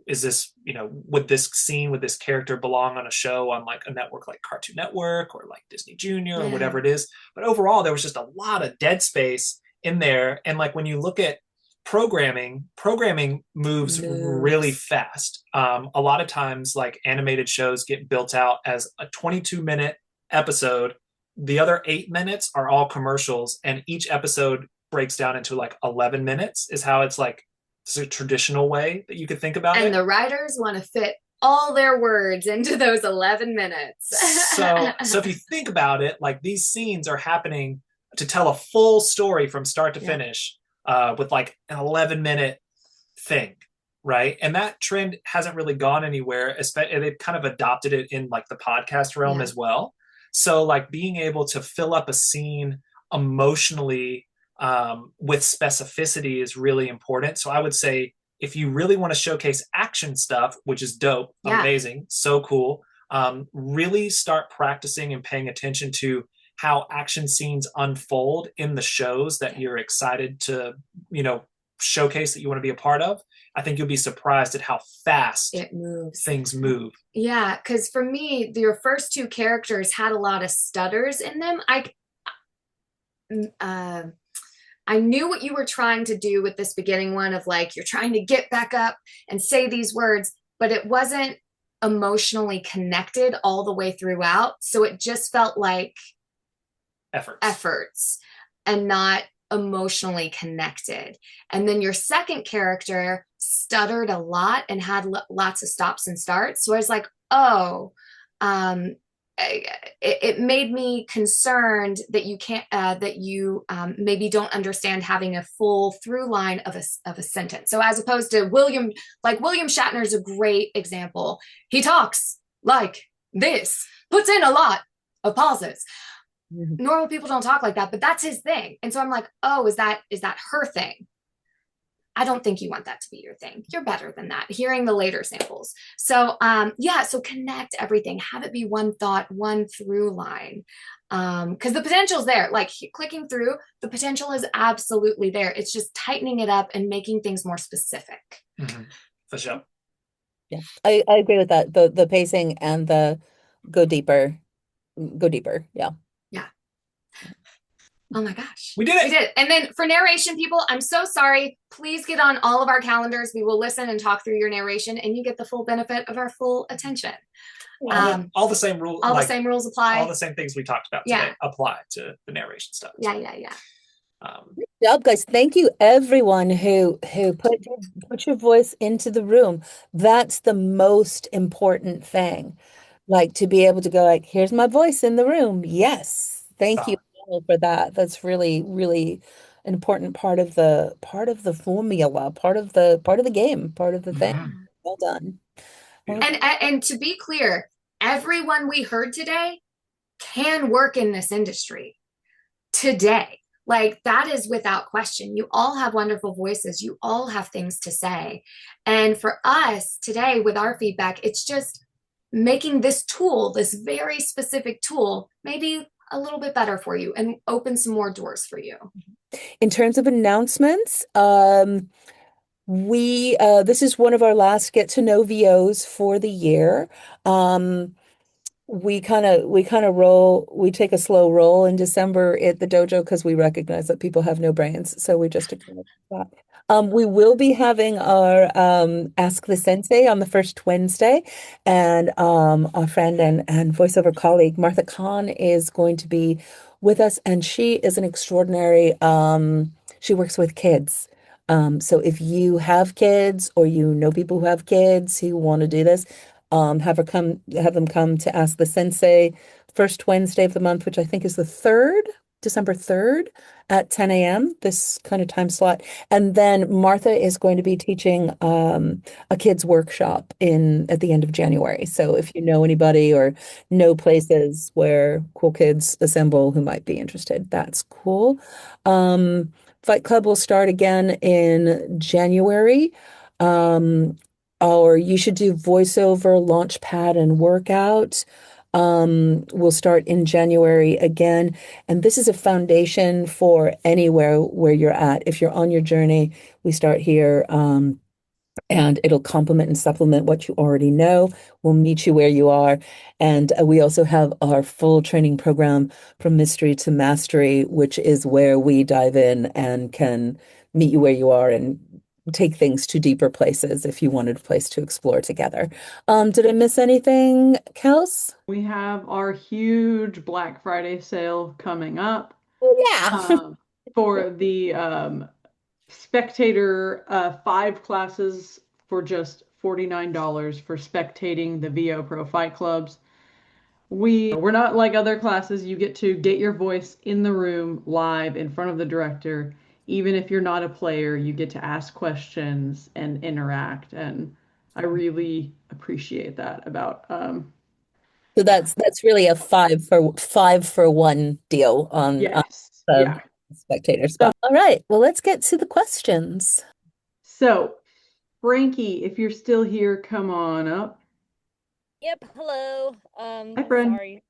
C: is this, would this character belong on a show on like a network like Cartoon Network or like Disney Junior or whatever it is? But overall, there was just a lot of dead space in there. And like, when you look at programming moves really fast. A lot of times, like, animated shows get built out as a 22-minute episode. The other 8 minutes are all commercials, and each episode breaks down into like 11 minutes is how it's like. It's a traditional way that you could think about it.
D: And the writers want to fit all their words into those 11 minutes.
C: So if you think about it, like, these scenes are happening to tell a full story from start to finish. With like an 11-minute thing, right? And that trend hasn't really gone anywhere. They've kind of adopted it in like the podcast realm as well. So like, being able to fill up a scene emotionally with specificity is really important. So I would say, if you really want to showcase action stuff, which is dope, amazing, so cool, really start practicing and paying attention to how action scenes unfold in the shows that you're excited to, showcase, that you want to be a part of. I think you'll be surprised at how fast things move.
D: Yeah, because for me, your first two characters had a lot of stutters in them. I knew what you were trying to do with this beginning one of like, you're trying to get back up and say these words, but it wasn't emotionally connected all the way throughout. So it just felt like efforts and not emotionally connected. And then your second character stuttered a lot and had lots of stops and starts. So I was like, it made me concerned that you can't, that you maybe don't understand having a full through line of a sentence. So as opposed to William Shatner is a great example. He talks like this, puts in a lot of pauses. Normal people don't talk like that, but that's his thing. And so I'm like, oh, is that her thing? I don't think you want that to be your thing. You're better than that. Hearing the later samples. So so connect everything. Have it be one thought, one through line. Because the potential's there. Like, clicking through, the potential is absolutely there. It's just tightening it up and making things more specific.
C: For sure.
B: Yeah, I agree with that. The pacing and the go deeper. Yeah.
D: Oh my gosh.
C: We did it.
D: We did. And then for narration people, I'm so sorry. Please get on all of our calendars. We will listen and talk through your narration and you get the full benefit of our full attention.
C: All the same rules.
D: All the same rules apply.
C: All the same things we talked about today apply to the narration stuff.
D: Yeah.
B: Good job, guys. Thank you, everyone who put your voice into the room. That's the most important thing. Like to be able to go like, here's my voice in the room. Yes. Thank you for that. That's really, really an important part of the formula, part of the game, part of the thing. Well done.
D: And to be clear, everyone we heard today can work in this industry today. Like that is without question. You all have wonderful voices. You all have things to say. And for us today with our feedback, it's just making this tool, this very specific tool, maybe a little bit better for you and open some more doors for you.
B: In terms of announcements, this is one of our last get to know VOs for the year. We take a slow roll in December at the dojo because we recognize that people have no brains. So we just acknowledge that. We will be having our Ask the Sensei on the first Wednesday, and our friend and voiceover colleague Martha Kahn is going to be with us, and she is an extraordinary. She works with kids. So if you have kids or you know people who have kids who want to do this, have them come to Ask the Sensei first Wednesday of the month, which I think is the 3rd, December 3rd at 10 a.m., this kind of time slot. And then Martha is going to be teaching a kids workshop at the end of January. So if you know anybody or know places where cool kids assemble who might be interested, that's cool. Fight Club will start again in January. Our You Should Do voiceover launchpad and workout will start in January again. And this is a foundation for anywhere where you're at. If you're on your journey, we start here. And it'll complement and supplement what you already know. We'll meet you where you are. And we also have our full training program from mystery to mastery, which is where we dive in and can meet you where you are and take things to deeper places if you wanted a place to explore together. Did I miss anything, Kels?
M: We have our huge Black Friday sale coming up.
B: Yeah.
M: For the spectator 5 classes for just $49 for spectating the VO Pro Fight Clubs. We're not like other classes. You get to get your voice in the room live in front of the director. Even if you're not a player, you get to ask questions and interact. And I really appreciate that about
B: So that's really a 5 for 1 deal on spectator spot. All right, well, let's get to the questions.
M: So, Frankie, if you're still here, come on up.
G: Yep, hello.
M: Hi, friend.
G: Sorry,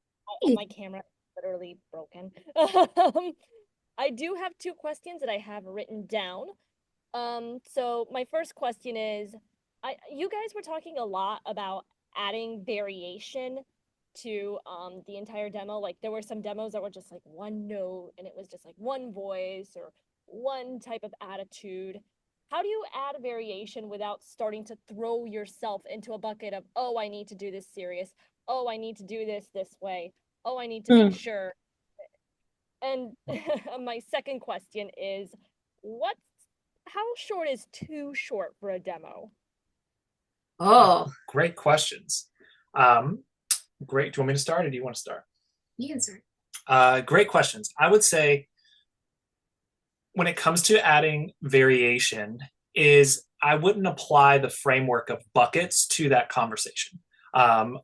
G: my camera is literally broken. I do have 2 questions that I have written down. So my first question is, you guys were talking a lot about adding variation to the entire demo. Like there were some demos that were just like one note and it was just like one voice or one type of attitude. How do you add variation without starting to throw yourself into a bucket of, oh, I need to do this serious. Oh, I need to do this way. Oh, I need to make sure. And my second question is, how short is too short for a demo?
D: Oh,
C: great questions. Great. Do you want me to start or do you want to start?
D: You can start.
C: Great questions. I would say when it comes to adding variation I wouldn't apply the framework of buckets to that conversation.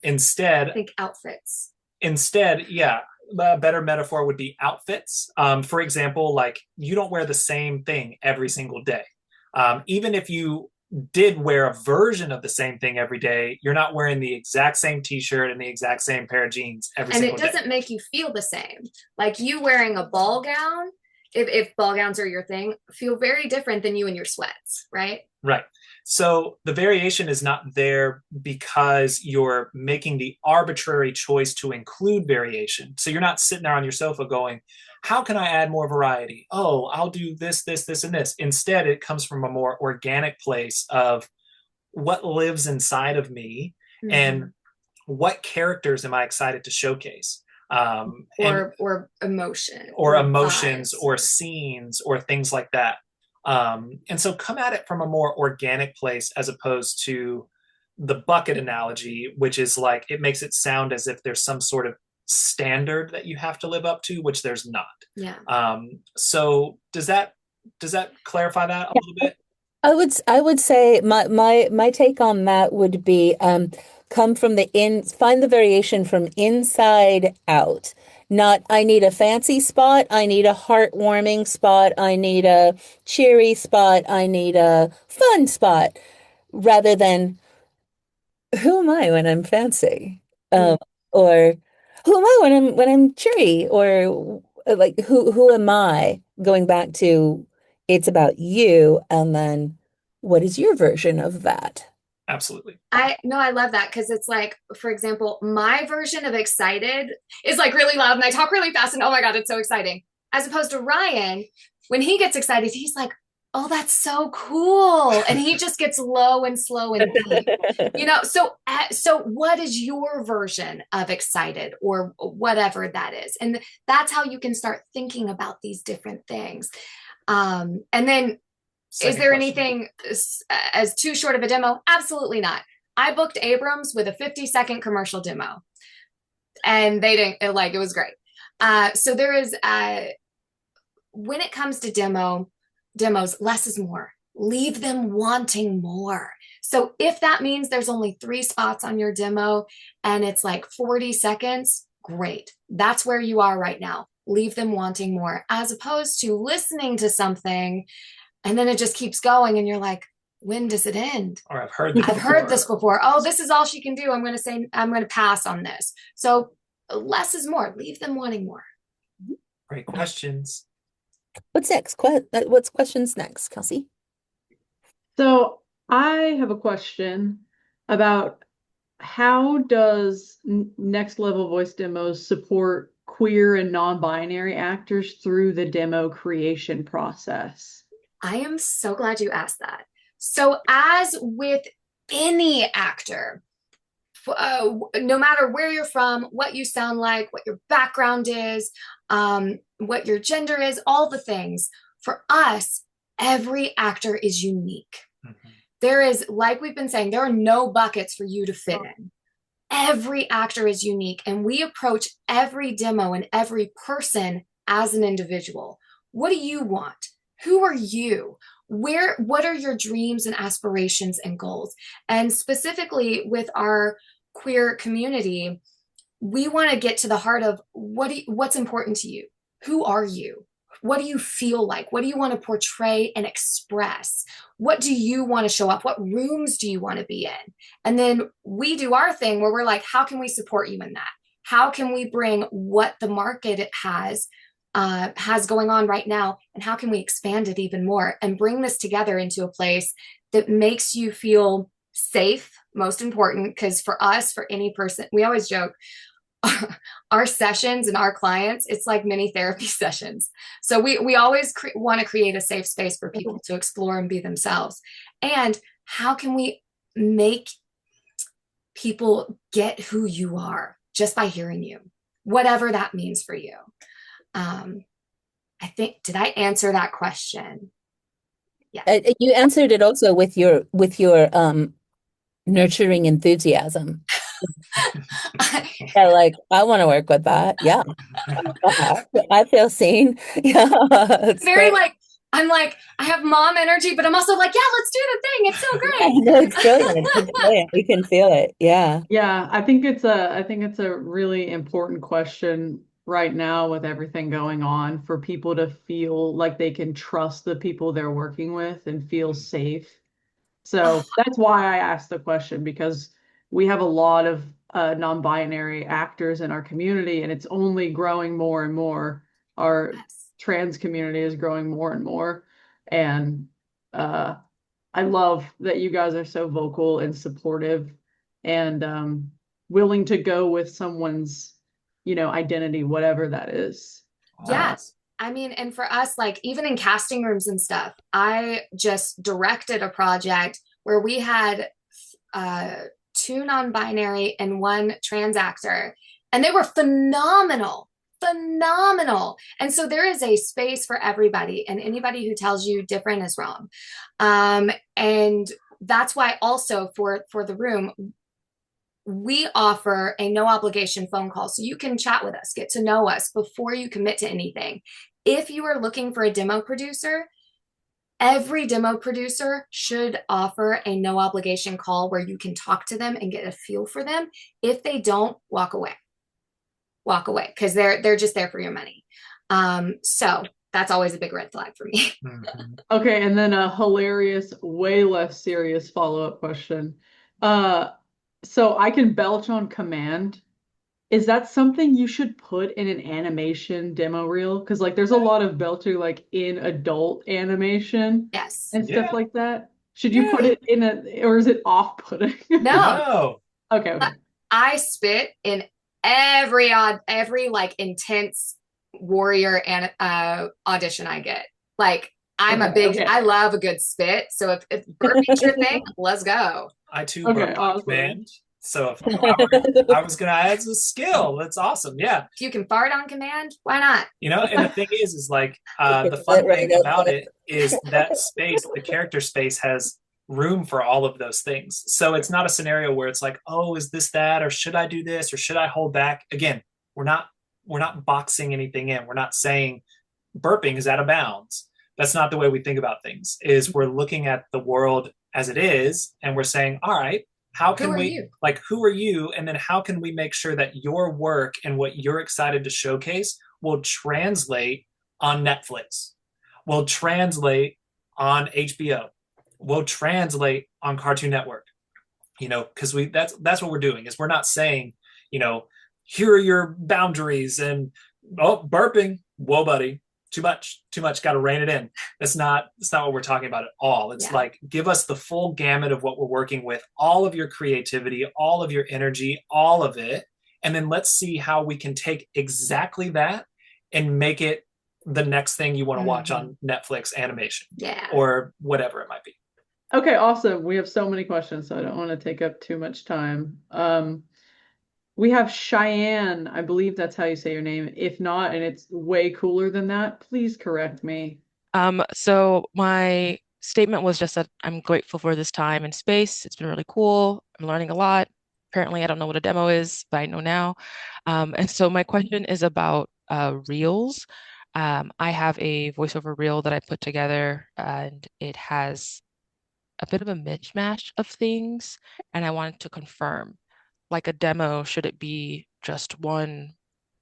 C: Instead,
D: I think outfits.
C: Instead, yeah. A better metaphor would be outfits. For example, like you don't wear the same thing every single day. Even if you did wear a version of the same thing every day, you're not wearing the exact same t-shirt and the exact same pair of jeans every single day.
D: And it doesn't make you feel the same. Like you wearing a ball gown, if ball gowns are your thing, feel very different than you in your sweats, right?
C: Right. So the variation is not there because you're making the arbitrary choice to include variation. So you're not sitting there on your sofa going, how can I add more variety? Oh, I'll do this, this, this, and this. Instead, it comes from a more organic place of what lives inside of me and what characters am I excited to showcase.
D: Or emotion.
C: Or emotions or scenes or things like that. And so come at it from a more organic place as opposed to the bucket analogy, which is like, it makes it sound as if there's some sort of standard that you have to live up to, which there's not.
D: Yeah.
C: So does that clarify that a little bit?
B: I would say my take on that would be come from find the variation from inside out. Not, I need a fancy spot, I need a heartwarming spot, I need a cheery spot, I need a fun spot, rather than who am I when I'm fancy? Or who am I when I'm cheery? Or like who am I? Going back to it's about you, and then what is your version of that?
C: Absolutely.
D: I love that, because it's like, for example, my version of excited is like really loud and I talk really fast and oh my God, it's so exciting. As opposed to Ryan, when he gets excited, he's like, oh, that's so cool. And he just gets low and slow and deep. So what is your version of excited or whatever that is? And that's how you can start thinking about these different things. And then is there anything as too short of a demo? Absolutely not. I booked Abrams with a 50-second commercial demo and they didn't, it was great. So there is, when it comes to demos, less is more. Leave them wanting more. So if that means there's only 3 spots on your demo and it's like 40 seconds, great. That's where you are right now. Leave them wanting more, as opposed to listening to something and then it just keeps going and you're like, when does it end?
C: Or I've heard
D: this before. Oh, this is all she can do. I'm going to pass on this. So less is more. Leave them wanting more.
C: Great questions.
B: What's next? What's questions next, Kelsey?
M: So I have a question about how does Next Level Voice Demos support queer and non-binary actors through the demo creation process?
D: I am so glad you asked that. So as with any actor, no matter where you're from, what you sound like, what your background is, what your gender is, all the things, for us, every actor is unique. There is, like we've been saying, there are no buckets for you to fit in. Every actor is unique, and we approach every demo and every person as an individual. What do you want? Who are you? What are your dreams and aspirations and goals? And specifically with our queer community, we want to get to the heart of what's important to you. Who are you? What do you feel like? What do you want to portray and express? What do you want to show up? What rooms do you want to be in? And then we do our thing where we're like, how can we support you in that? How can we bring what the market has going on right now, and how can we expand it even more and bring this together into a place that makes you feel safe, most important, because for us, for any person, we always joke, our sessions and our clients, it's like mini therapy sessions. So we always want to create a safe space for people to explore and be themselves. And how can we make people get who you are just by hearing you, whatever that means for you? I think, did I answer that question? Yeah.
B: You answered it also with your nurturing enthusiasm. Yeah, like, I want to work with that. Yeah. I feel seen. Yeah. It's
D: very
B: great.
D: like, I'm like, I have mom energy, but I'm also like, yeah, let's do the thing. It's so great.
B: No, it's brilliant. It's brilliant. We can feel it. Yeah.
M: Yeah, I think it's a really important question right now with everything going on, for people to feel like they can trust the people they're working with and feel safe. So that's why I asked the question, because we have a lot of non-binary actors in our community, and it's only growing more and more. Our trans community is growing more and more, and I love that you guys are so vocal and supportive and willing to go with someone's, identity, whatever that is.
D: Yes. I mean, and for us, like even in casting rooms and stuff, I just directed a project where we had 2 non-binary and 1 trans actor, and they were phenomenal. And so there is a space for everybody, and anybody who tells you different is wrong. And that's why also for the room, we offer a no obligation phone call. So you can chat with us, get to know us before you commit to anything. If you are looking for a demo producer, every demo producer should offer a no obligation call where you can talk to them and get a feel for them. If they don't, walk away, because they're just there for your money. So that's always a big red flag for me.
M: Okay, and then a hilarious, way less serious follow-up question. So I can belch on command. Is that something you should put in an animation demo reel? Because like there's a lot of belching like in adult animation.
D: Yes.
M: And stuff like that. Should you put it in or is it off-putting?
D: No.
M: Okay.
D: I spit in every like intense warrior and audition I get. Like I love a good spit. So if burping's your thing, let's go.
C: I too burp on command. So if I was gonna add a skill, that's awesome. Yeah.
D: If you can fart on command, why not?
C: And the thing is like the fun thing about it is that space, the character space has room for all of those things. So it's not a scenario where it's like, oh, is this that, or should I do this, or should I hold back? Again, we're not boxing anything in. We're not saying burping is out of bounds. That's not the way we think about things. Is we're looking at the world as it is, and we're saying, all right, how can who are you? And then how can we make sure that your work and what you're excited to showcase will translate on Netflix, will translate on HBO, will translate on Cartoon Network, because that's what we're doing. Is we're not saying, here are your boundaries and burping, whoa buddy, too much, got to rein it in. That's not what we're talking about at all. It's like, give us the full gamut of what we're working with, all of your creativity, all of your energy, all of it. And then let's see how we can take exactly that and make it the next thing you want to watch on Netflix animation or whatever it might be.
M: Okay, awesome. We have so many questions, so I don't want to take up too much time. We have Cheyenne. I believe that's how you say your name. If not, and it's way cooler than that, please correct me.
I: So my statement was just that I'm grateful for this time and space. It's been really cool. I'm learning a lot. Apparently, I don't know what a demo is, but I know now. And so my question is about reels. I have a voiceover reel that I put together, and it has a bit of a mishmash of things, and I wanted to confirm. Like a demo, should it be just one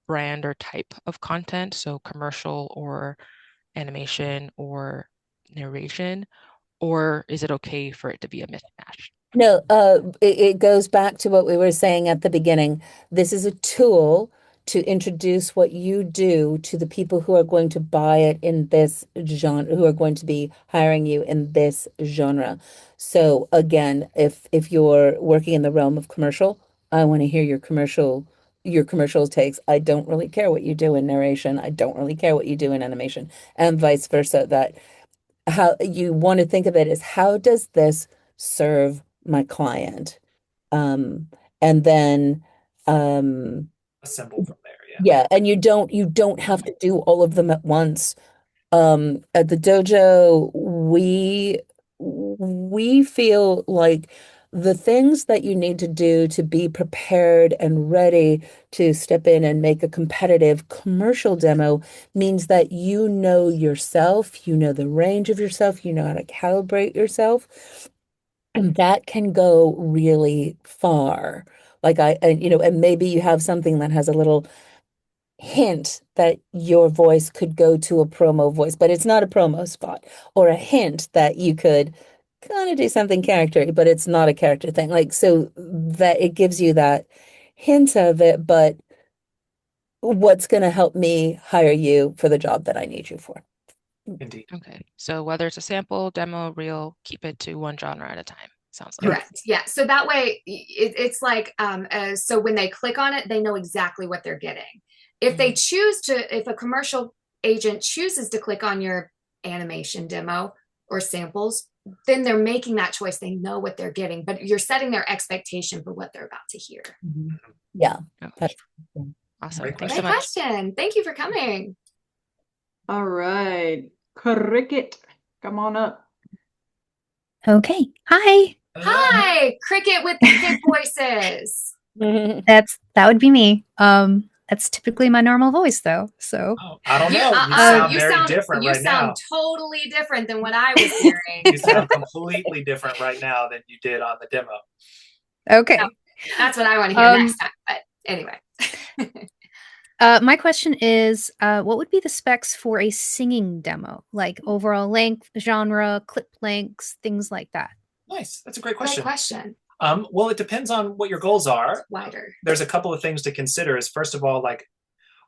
I: brand or type of content, so commercial or animation or narration, or is it okay for it to be a mishmash?
B: No, it goes back to what we were saying at the beginning. This is a tool to introduce what you do to the people who are going to buy it in this genre, who are going to be hiring you in this genre. So again, if you're working in the realm of commercial, I want to hear your commercial takes. I don't really care what you do in narration. I don't really care what you do in animation, and vice versa. That how you want to think of it is, how does this serve my client? And then
C: assemble from there.
B: Yeah, and you don't have to do all of them at once. At the dojo, we feel like the things that you need to do to be prepared and ready to step in and make a competitive commercial demo means that you know yourself, you know the range of yourself, you know how to calibrate yourself, and that can go really far. Like and maybe you have something that has a little hint that your voice could go to a promo voice, but it's not a promo spot, or a hint that you could kind of do something character, but it's not a character thing. Like, so that it gives you that hint of it, but what's going to help me hire you for the job that I need you for?
C: Indeed.
I: Okay. So whether it's a sample, demo, reel, keep it to one genre at a time. Sounds like.
D: Correct. Yeah. So that way it's like, so when they click on it, they know exactly what they're getting. If they choose to, if a commercial agent chooses to click on your animation demo or samples, then they're making that choice. They know what they're getting, but you're setting their expectation for what they're about to hear.
B: Yeah.
I: Awesome.
C: Great
I: Thanks
D: Great
I: so much.
D: question. Thank you for coming.
M: All right. Cricket, come on up.
J: Okay. Hi.
D: Hi, Cricket with the kid voices.
J: That would be me. That's typically my normal voice though. So
C: I don't know. You sound very different right now.
D: You sound totally different than what I was hearing.
C: You sound completely different right now than you did on the demo.
J: okay.
D: No, that's what I want to hear next time. But anyway.
J: My question is, what would be the specs for a singing demo? Like overall length, genre, clip lengths, things like that.
C: Nice. That's a great question.
D: Great question.
C: Well, it depends on what your goals are.
D: Wider.
C: There's a couple of things to consider. Is first of all, like,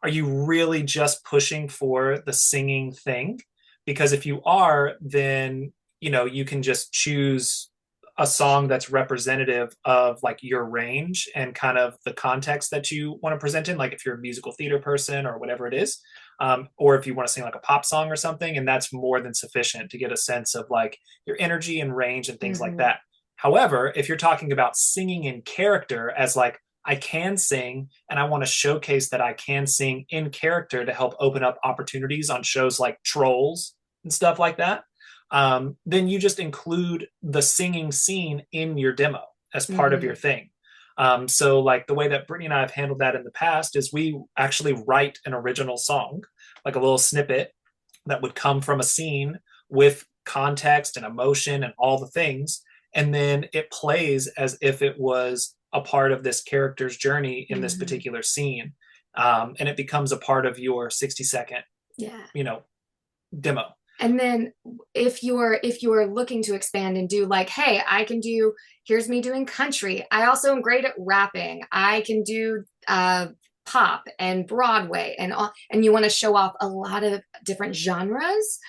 C: are you really just pushing for the singing thing? Because if you are, then, you know, you can just choose a song that's representative of like your range and kind of the context that you want to present in. Like if you're a musical theater person or whatever it is, or if you want to sing like a pop song or something, and that's more than sufficient to get a sense of like your energy and range and things like that. However, if you're talking about singing in character as like, I can sing and I want to showcase that I can sing in character to help open up opportunities on shows like Trolls and stuff like that, then you just include the singing scene in your demo as part of your thing. So like the way that Brittany and I have handled that in the past is we actually write an original song, like a little snippet that would come from a scene with context and emotion and all the things. And then it plays as if it was a part of this character's journey in this particular scene. And it becomes a part of your 60-second, you know, demo.
D: And then if you're looking to expand and do like, hey, I can do, here's me doing country. I also am great at rapping. I can do pop and Broadway and all, and you want to show off a lot of different genres,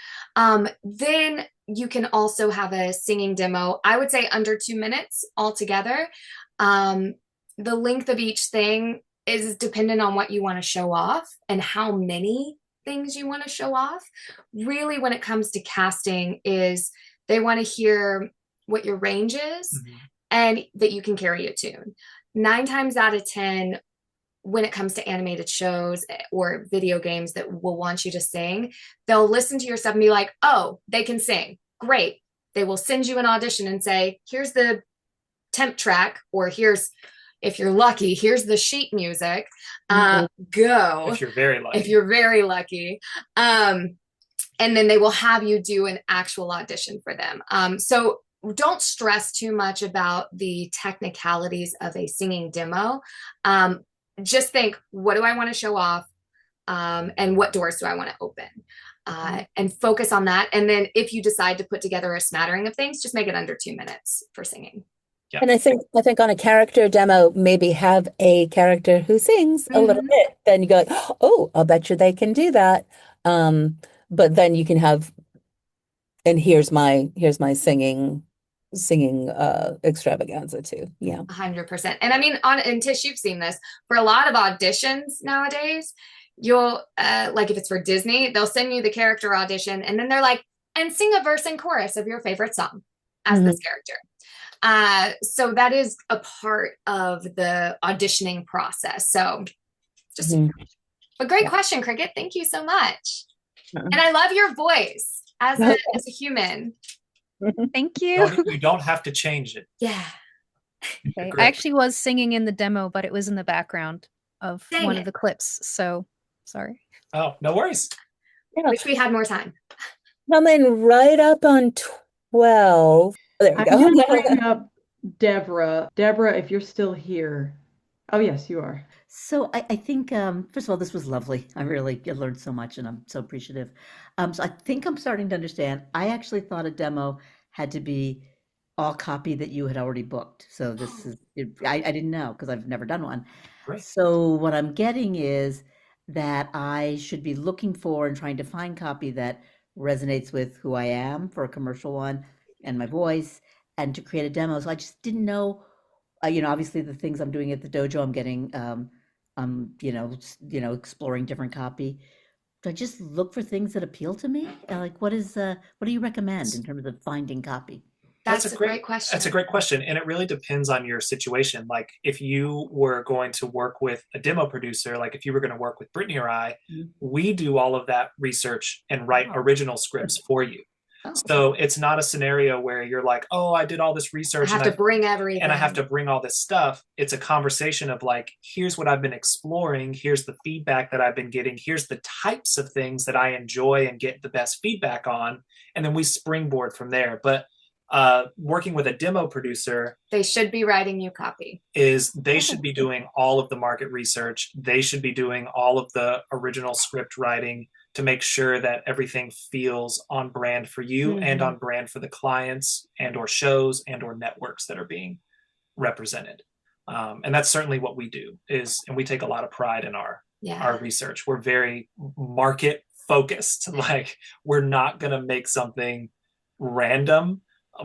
D: then you can also have a singing demo. I would say under 2 minutes altogether. The length of each thing is dependent on what you want to show off and how many things you want to show off. Really, when it comes to casting, is they want to hear what your range is and that you can carry a tune. 9 times out of 10, when it comes to animated shows or video games that will want you to sing, they'll listen to your stuff and be like, oh, they can sing. Great. They will send you an audition and say, here's the temp track, or here's, if you're lucky, here's the sheet music. Go.
C: If you're very lucky.
D: If you're very lucky. And then they will have you do an actual audition for them. So don't stress too much about the technicalities of a singing demo. Just think, what do I want to show off? And what doors do I want to open? And focus on that. And then if you decide to put together a smattering of things, just make it under 2 minutes for singing.
C: Yeah.
B: And I think on a character demo, maybe have a character who sings a little bit. Then you go, oh, I'll bet you they can do that. But then you can have, and here's my singing extravaganza too. Yeah.
D: 100%. And I mean, and Tish, you've seen this for a lot of auditions nowadays. You'll like if it's for Disney, they'll send you the character audition and then they're like, and sing a verse and chorus of your favorite song as this character. So that is a part of the auditioning process. So just a great question, Cricket. Thank you so much. And I love your voice as a human.
J: Thank you.
C: You don't have to change it.
D: Yeah.
J: Okay. I actually was singing in the demo, but it was in the background of
D: Dang
J: one
D: it.
J: of the clips. So sorry.
C: Oh, no worries.
D: Wish we had more time.
B: Coming right up on 12. There we
M: I'm
B: go.
M: going to bring up Deborah. Deborah, if you're still here. Oh, yes, you are.
K: So I think, first of all, this was lovely. I learned so much and I'm so appreciative. So I think I'm starting to understand. I actually thought a demo had to be all copy that you had already booked. So this is, I didn't know because I've never done one.
C: Right.
K: So what I'm getting is that I should be looking for and trying to find copy that resonates with who I am for a commercial one and my voice, and to create a demo. So I just didn't know, obviously the things I'm doing at the dojo, I'm getting, exploring different copy. Do I just look for things that appeal to me? What do you recommend in terms of finding copy?
D: That's a great question.
C: That's a great question. And it really depends on your situation. Like if you were going to work with a demo producer, like if you were going to work with Brittany or I, we do all of that research and write original scripts for you. So it's not a scenario where you're like, oh, I did all this research.
D: I have to bring everything.
C: And I have to bring all this stuff. It's a conversation of like, here's what I've been exploring. Here's the feedback that I've been getting. Here's the types of things that I enjoy and get the best feedback on. And then we springboard from there. But working with a demo producer,
D: they should be writing you copy.
C: They should be doing all of the market research. They should be doing all of the original script writing to make sure that everything feels on brand for you and on brand for the clients and or shows and or networks that are being represented. And that's certainly what we do and we take a lot of pride in our research. We're very market focused. Like we're not going to make something random.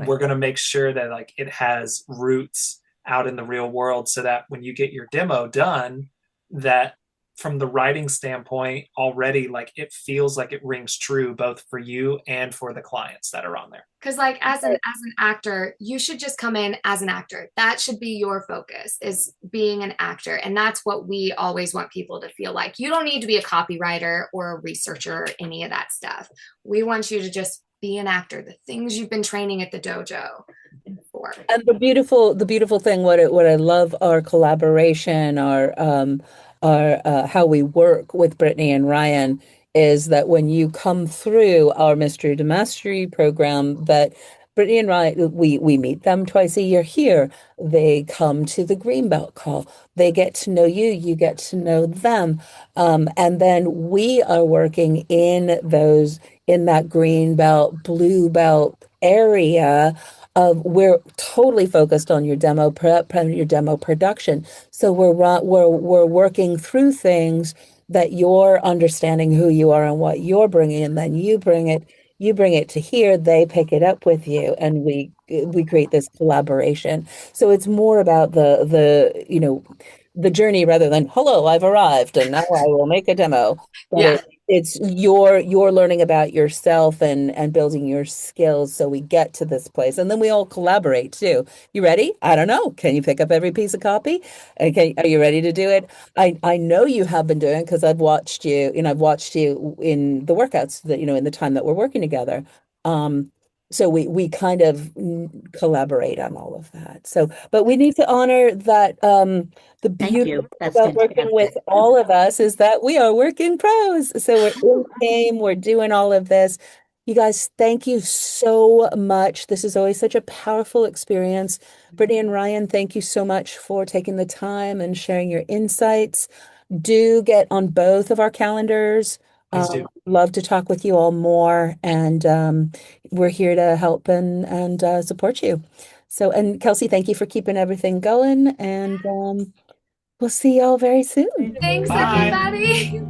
C: We're going to make sure that like it has roots out in the real world so that when you get your demo done, that from the writing standpoint already, like it feels like it rings true both for you and for the clients that are on there.
D: Because like as an actor, you should just come in as an actor. That should be your focus, is being an actor. And that's what we always want people to feel like. You don't need to be a copywriter or a researcher or any of that stuff. We want you to just be an actor, the things you've been training at the dojo for.
B: And the beautiful thing, what I love our collaboration, our how we work with Brittany and Ryan is that when you come through our Mystery to Mastery program, that Brittany and Ryan, we meet them twice a year here. They come to the Green Belt call. They get to know you, you get to know them. And then we are working in that Green Belt, Blue Belt area we're totally focused on your demo prep and your demo production. So we're working through things that you're understanding who you are and what you're bringing, and then you bring it to here. They pick it up with you, and we create this collaboration. So it's more about the journey rather than hello, I've arrived and now I will make a demo. But it's you're learning about yourself and building your skills so we get to this place. And then we all collaborate too. You ready? I don't know. Can you pick up every piece of copy? Okay, are you ready to do it? I know you have been doing, because I've watched you, I've watched you in the workouts that, in the time that we're working together. So we kind of collaborate on all of that. So, but we need to honor that the beauty about working with all of us is that we are working pros. So we're in game, we're doing all of this. You guys, thank you so much. This is always such a powerful experience. Brittany and Ryan, thank you so much for taking the time and sharing your insights. Do get on both of our calendars. Love to talk with you all more, and we're here to help and support you. So, and 𝗪𝗁cy, thank you for keeping everything going, and we'll see y'all very soon.
D: Thanks, everybody.